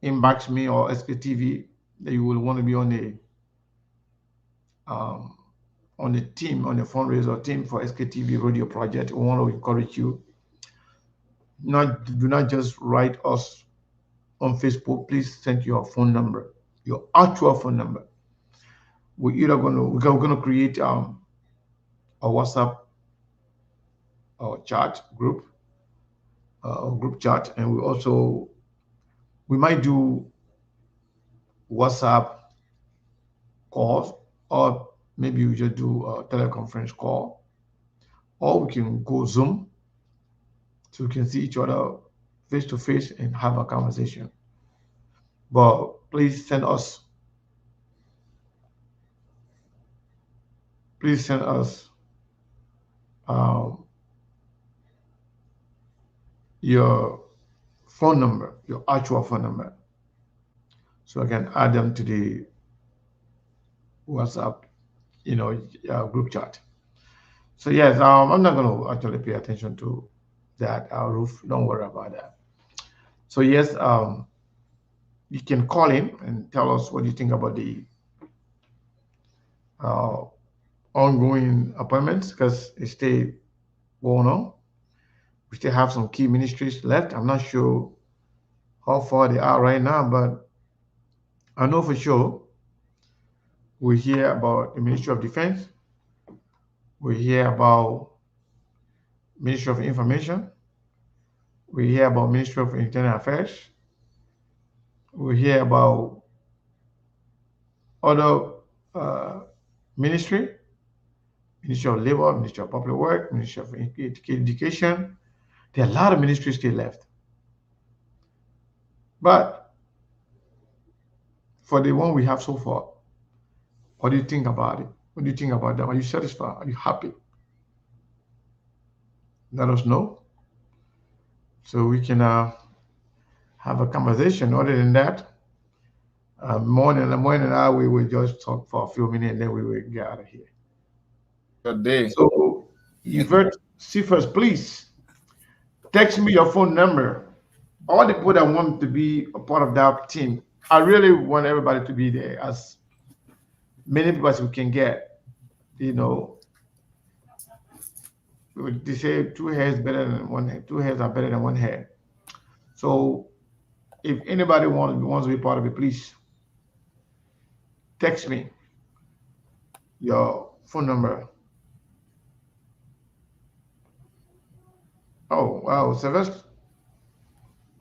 inbox me or SPTV that you will want to be um, on the team, on the fundraiser team for SKTV radio project, we want to encourage you. Do not just write us on Facebook. Please send your phone number, your actual phone number. We're gonna create a WhatsApp chat group, group chat, and we might do WhatsApp calls, or maybe we just do a teleconference call, or we can go Zoom so we can see each other face to face and have a conversation. But please send us um, your phone number, your actual phone number, so I can add them to the WhatsApp, group chat. So yes, I'm not going to actually pay attention to that, Ruth. Don't worry about that. So yes, you can call in and tell us what you think about the uh, ongoing appointments, because it still going on. We still have some key ministries left. I'm not sure how far they are right now, but I know for sure we hear about the Ministry of Defense. We hear about Ministry of Information. We hear about Ministry of Internal Affairs. We hear about other uh, ministry, Ministry of Labor, Ministry of Public Work, Ministry of Education. There are a lot of ministries still left. But for the one we have so far, what do you think about it? What do you think about them? Are you satisfied? Are you happy? Let us know so we can have a conversation. Other than that, morning and I, we will just talk for a few minutes and then we will get out of here. Good day. So, Yvette Cephas, please text me your phone number. All the people that want to be a part of that team, I really want everybody to be there, as many people as we can get. They say two hairs better than one hair. Two hairs are better than one hair. So if anybody wants to be part of it, please text me your phone number. Oh wow, Sylvester.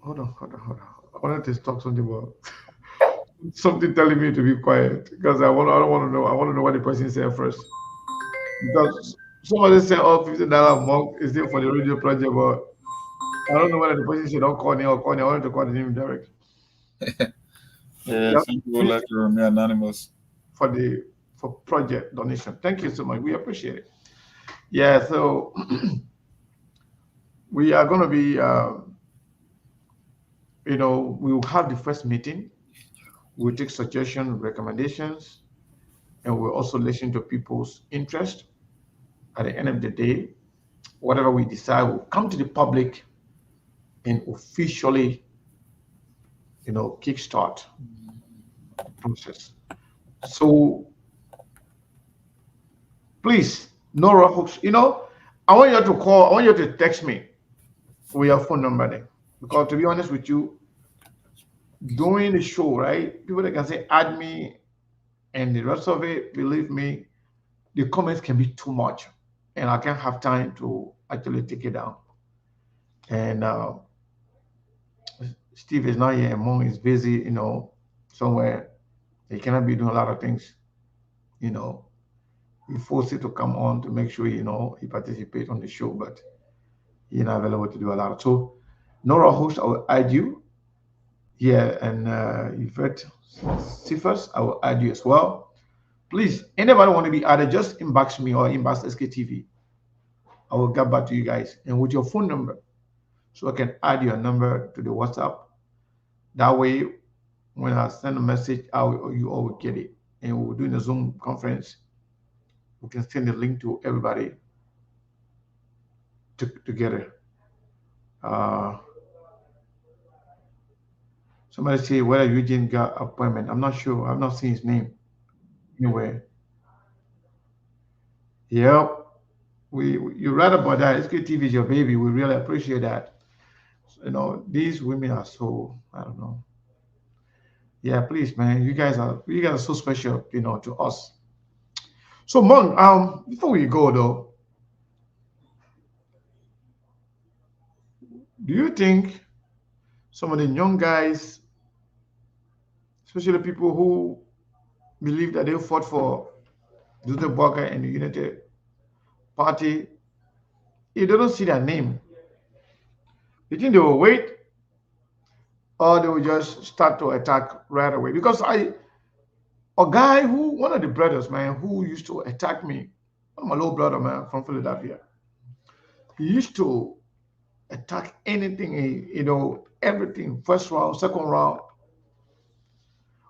Hold on. I wanted to talk something about something telling me to be quiet, because I don't want to know. I want to know what the person said first. Because somebody said, "Oh, $50 a month is there for the radio project," but I don't know whether the person said, "Don't call me or call me." I wanted to call the name direct. Yeah, Yeah, some people like to remain anonymous. for project donation. Thank you so much. We appreciate it. Yeah, so we are going to be, we will have the first meeting. We'll take suggestions, recommendations, and we'll also listen to people's interest. At the end of the day, whatever we decide will come to the public and officially, kickstart the process. So please, no rush. I want you to call. I want you to text me with your phone number then, because to be honest with you, during the show, right? People that can say add me, and the rest of it, believe me, the comments can be too much, and I can't have time to actually take it down. And Steve is not here. Mom is busy, somewhere. He cannot be doing a lot of things. We force it to come on to make sure he participates on the show, but he's not available to do a lot. So, Nora host, I will add you here, and Yvette Cephas, I will add you as well. Please, anybody want to be added, just inbox me or inbox SKTV. I will get back to you guys, and with your phone number, so I can add your number to the WhatsApp. That way, when I send a message out, you all will get it, and we'll do the Zoom conference we can send the link to everybody together. Uh, Somebody say whether Eugene got appointment. I'm not sure. I've not seen his name anywhere. Yep. You're right about that. SKTV is your baby. We really appreciate that. These women are so, I don't know. Yeah, please, man. You guys are so special, to us. So Mon, before we go though, do you think some of the young guys, especially people who believe that they fought for Joseph Boakai and the United Party, if they don't see their name, you think they will wait or they will just start to attack right away? Because one of the brothers, man, who used to attack me, one of my little brother, man, from Philadelphia, he used to attack anything, everything, first round, second round.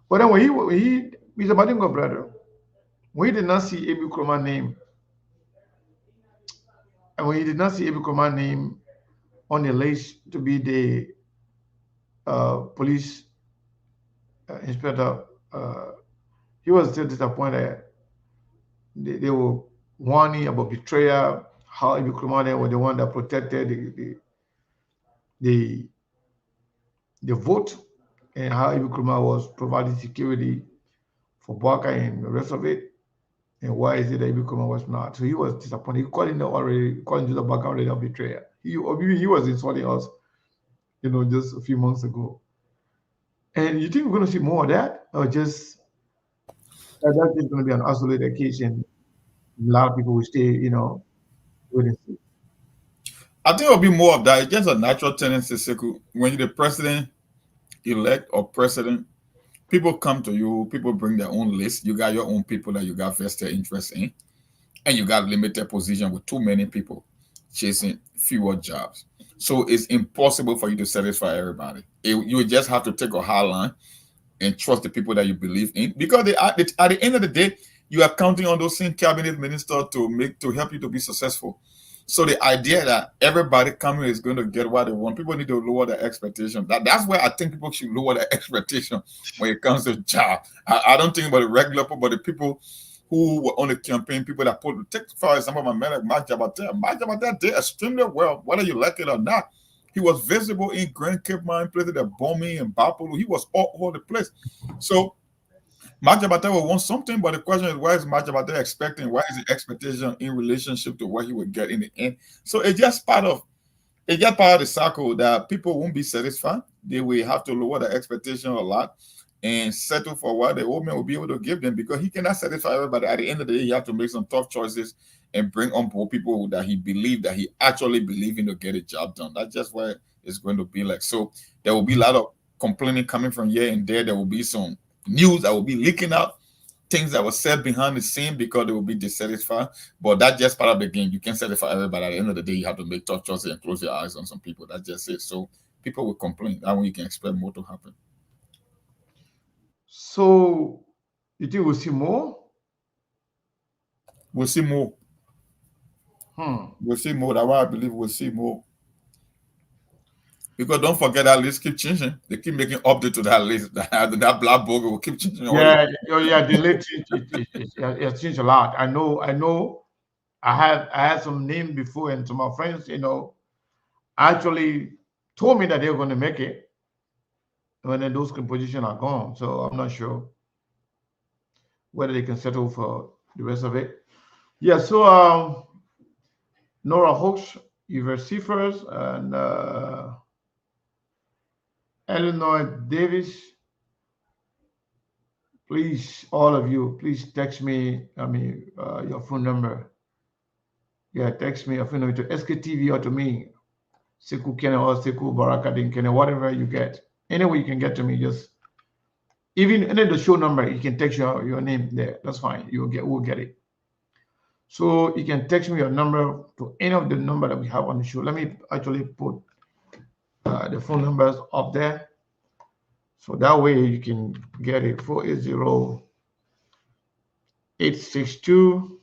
But then he's a Badingo brother. When he did not see Abu Kurma name, and when he did not see Abu Kurma name on the list to be the police inspector, he was still disappointed. They were warning about betrayal, how Abu Kurma was the one that protected the vote, and how Abu Kurma was providing security for Baka and the rest of it. And why is it that Ibu Kuma was not? So he was disappointed. He calling the Baka already a betrayer. He was insulting us, just a few months ago. And you think we're going to see more of that, or just that's just going to be an isolated case, and a lot of people will stay, wait and see. I think it'll be more of that. It's just a natural tendency, Sekou. When you're the president elect or president, people come to you, people bring their own list. You got your own people that you got vested interest in, and you got limited position with too many people chasing fewer jobs. So it's impossible for you to satisfy everybody. You just have to take a hard line and trust the people that you believe in, because at the end of the day, you are counting on those same cabinet ministers to help you to be successful. So the idea that everybody coming is going to get what they want, people need to lower their expectation. That's where I think people should lower their expectation when it comes to job. I don't think about the regular people, but the people who were on the campaign, people that take for example my man like Mark Jabater did extremely well, whether you like it or not. He was visible in Grand Cape Mine, places that bombing and Bapolo. He was all over the place. So Mark Jabater will want something, but the question is, why is Mark Jabater expecting? Why is the expectation in relationship to what he would get in the end? So it's just part of the cycle that people won't be satisfied. They will have to lower the expectation a lot and settle for what the old man will be able to give them, because he cannot satisfy everybody. At the end of the day, you have to make some tough choices and bring on board people that he actually believes in to get a job done. That's just what it's going to be like. So there will be a lot of complaining coming from here and there. There will be some news that will be leaking out, things that were said behind the scene because they will be dissatisfied. But that's just part of the game. You can't satisfy everybody. At the end of the day, you have to make tough choices and close your eyes on some people. That's just it. So people will complain. That way you can expect more to happen. So you think we'll see more? We'll see more. We'll see more. That's why I believe we'll see more. Because don't forget, that list keep changing. They keep making update to that list. That black book will keep changing. Yeah, the list it changed a lot. I know. I had some names before, and some of my friends, actually told me that they were going to make it when then those positions are gone. So I'm not sure whether they can settle for the rest of it. Yeah. So Nora Hawks, Yver Seafers, and Eleanor Davis, please, all of you, please text me, your phone number. Yeah, text me your phone number to SKTV or to me, Sekou Kene or Sekou Barakadin Kene, whatever you get. Anyway, you can get to me, just, even in the show number, you can text your name there. That's fine. We'll get it. So you can text me your number to any of the number that we have on the show. Let me actually put the phone numbers up there. So that way you can get it. 480-862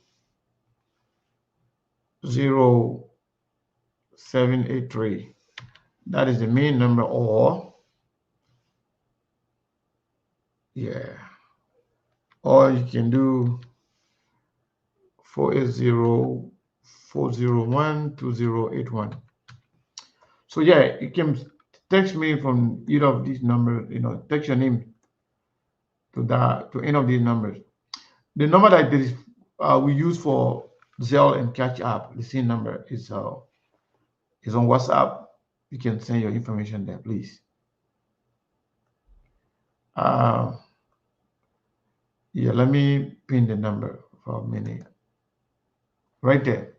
0783. That is the main number, or yeah, or you can do 480-401-2081. So yeah, you can text me from either of these numbers, text your name to any of these numbers. The number that we use for Zelle and Catch App, the same number is on WhatsApp. You can send your information there, please. Yeah, let me pin the number for a minute. Right there.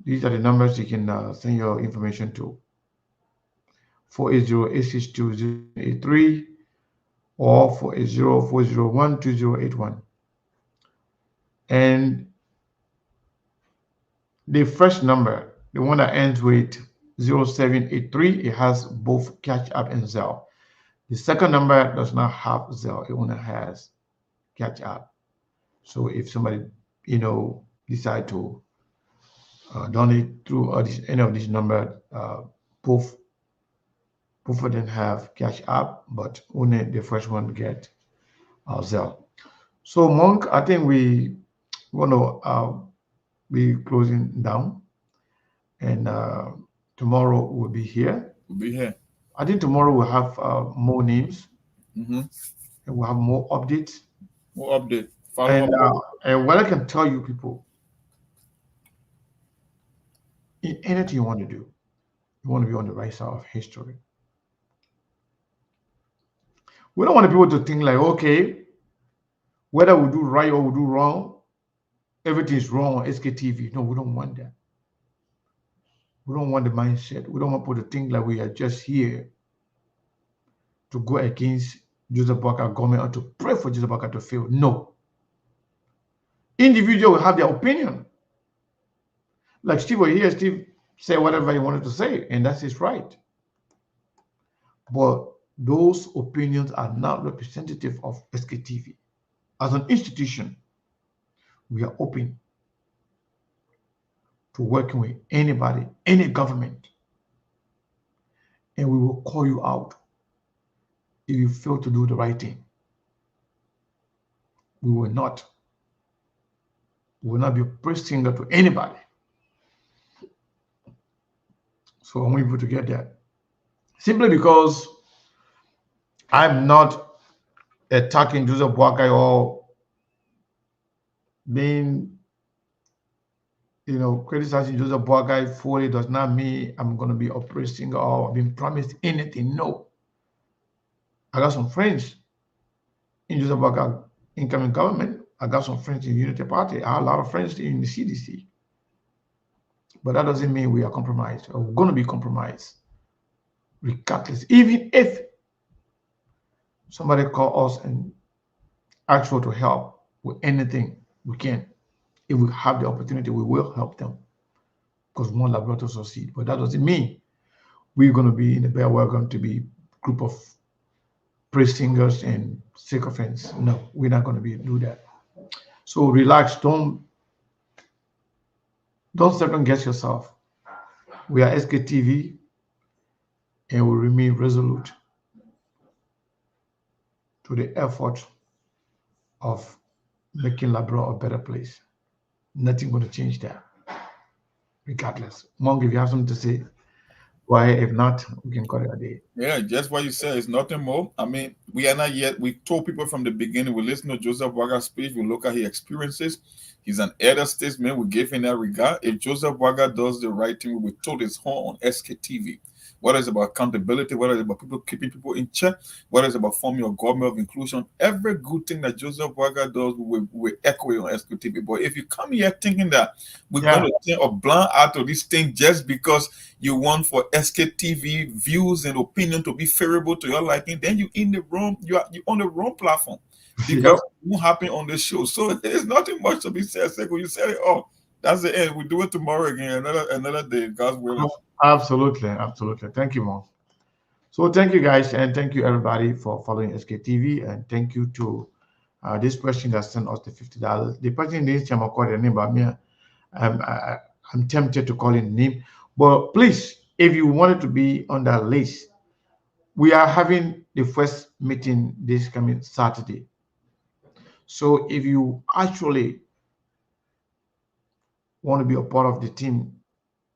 These are the numbers you can send your information to. 480-862-083 or 480-401-2081. And the first number, the one that ends with 0783, it has both Catch App and Zelle. The second number does not have Zelle, it only has Catch App. So if somebody, decide to donate through any of these numbers, both of them have Cash App, but only the first one get Zelle. So Monk, I think we want to be closing down, and tomorrow we'll be here. We'll be here. I think tomorrow we'll have more names, and we'll have more updates. More update. And what I can tell you, people, in anything you want to do, you want to be on the right side of history. We don't want people to think like, okay, whether we do right or we do wrong, everything is wrong on SKTV. No, we don't want that. We don't want the mindset. We don't want people to think like we are just here to go against Joseph Boakai government or to pray for Joseph Boakai to fail. No. Individual will have their opinion. Like Steve was here, Steve said whatever he wanted to say, and that's his right. But those opinions are not representative of SKTV. As an institution, we are open to working with anybody, any government, and we will call you out if you fail to do the right thing. We will not be a praise singer to anybody. So I want people to get that. Simply because I'm not attacking Joseph Boakai or being, criticizing Joseph Boakai fully does not mean I'm going to be oppressing or being promised anything. No. I got some friends in Joseph Boakai incoming government. I got some friends in the Unity Party. I have a lot of friends in the CDC. But that doesn't mean we are compromised or we're going to be compromised regardless. Even if somebody call us and ask for to help with anything we can. If we have the opportunity, we will help them because we want Labrador to succeed. But that doesn't mean we're going to be in the bear welcome to be a group of praise singers and sycophants. No, we're not going to do that. So relax. Don't second guess yourself. We are SKTV and we remain resolute to the effort of making Labrador a better place. Nothing going to change that, regardless. Monk, if you have something to say, why? If not, we can call it a day. Yeah, just what you said is nothing more. I mean, we are not yet. We told people from the beginning. We listen to Joseph Boakai's speech. We look at his experiences. He's an elder statesman. We give him that regard. If Joseph Boakai does the right thing, we told his home on SKTV. Whether it's about accountability, whether it's about people keeping people in check, whether it's about forming a government of inclusion, every good thing that Joseph Boakai does, we echo it on SKTV. But if you come here thinking that we're going to take a blind eye to this thing just because you want for SKTV views and opinion to be favorable to your liking, then you're in the wrong, you're on the wrong platform because it won't happen on the show. So there's nothing much to be said. Seko, you said it all. That's the end. We do it tomorrow again, another day. God's willing. Absolutely. Thank you, Mom. So thank you guys, and thank you everybody for following SKTV, and thank you to this person that sent us the $50. The person didn't call their name, but me, I'm tempted to call in name, but please, if you wanted to be on that list, we are having the first meeting this coming Saturday. So if you actually want to be a part of the team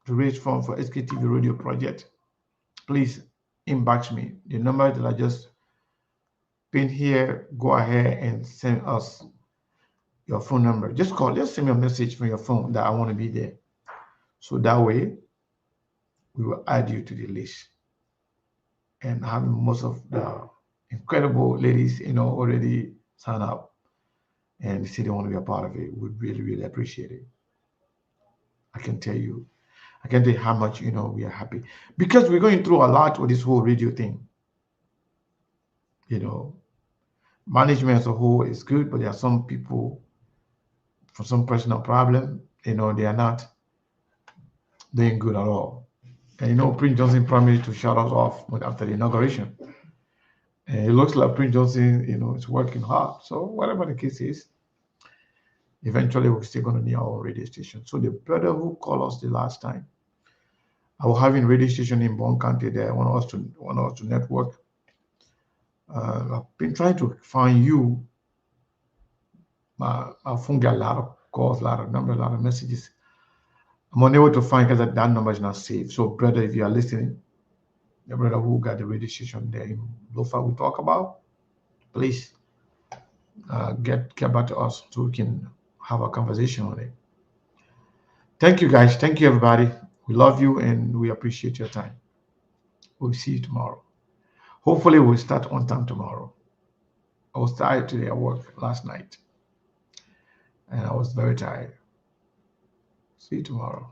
to raise funds for SKTV radio project, please inbox me. The number that I just pinned here, go ahead and send us your phone number. Just call, just send me a message from your phone that I want to be there. So that way we will add you to the list. And having most of the incredible ladies, already sign up and say they want to be a part of it. We really, really appreciate it. I can tell you how much, we are happy because we're going through a lot with this whole radio thing. Management as a whole is good, but there are some people, for some personal problem, they are not doing good at all. And Prince Johnson promised to shut us off after the inauguration. And it looks like Prince Johnson, is working hard. So whatever the case is, eventually we're still going to need our own radio station. So the brother who called us the last time, I was having radio station in Bon County there, want us to network. I've been trying to find you. My phone got a lot of calls, a lot of numbers, a lot of messages. I'm unable to find because that number is not saved. So, brother, if you are listening, the brother who got the radio station there in Lofa we talk about, please get back to us so we can have a conversation on it. Thank you, guys. Thank you, everybody. We love you and we appreciate your time. We'll see you tomorrow. Hopefully, we'll start on time tomorrow. I was tired today at work last night, and I was very tired. See you tomorrow.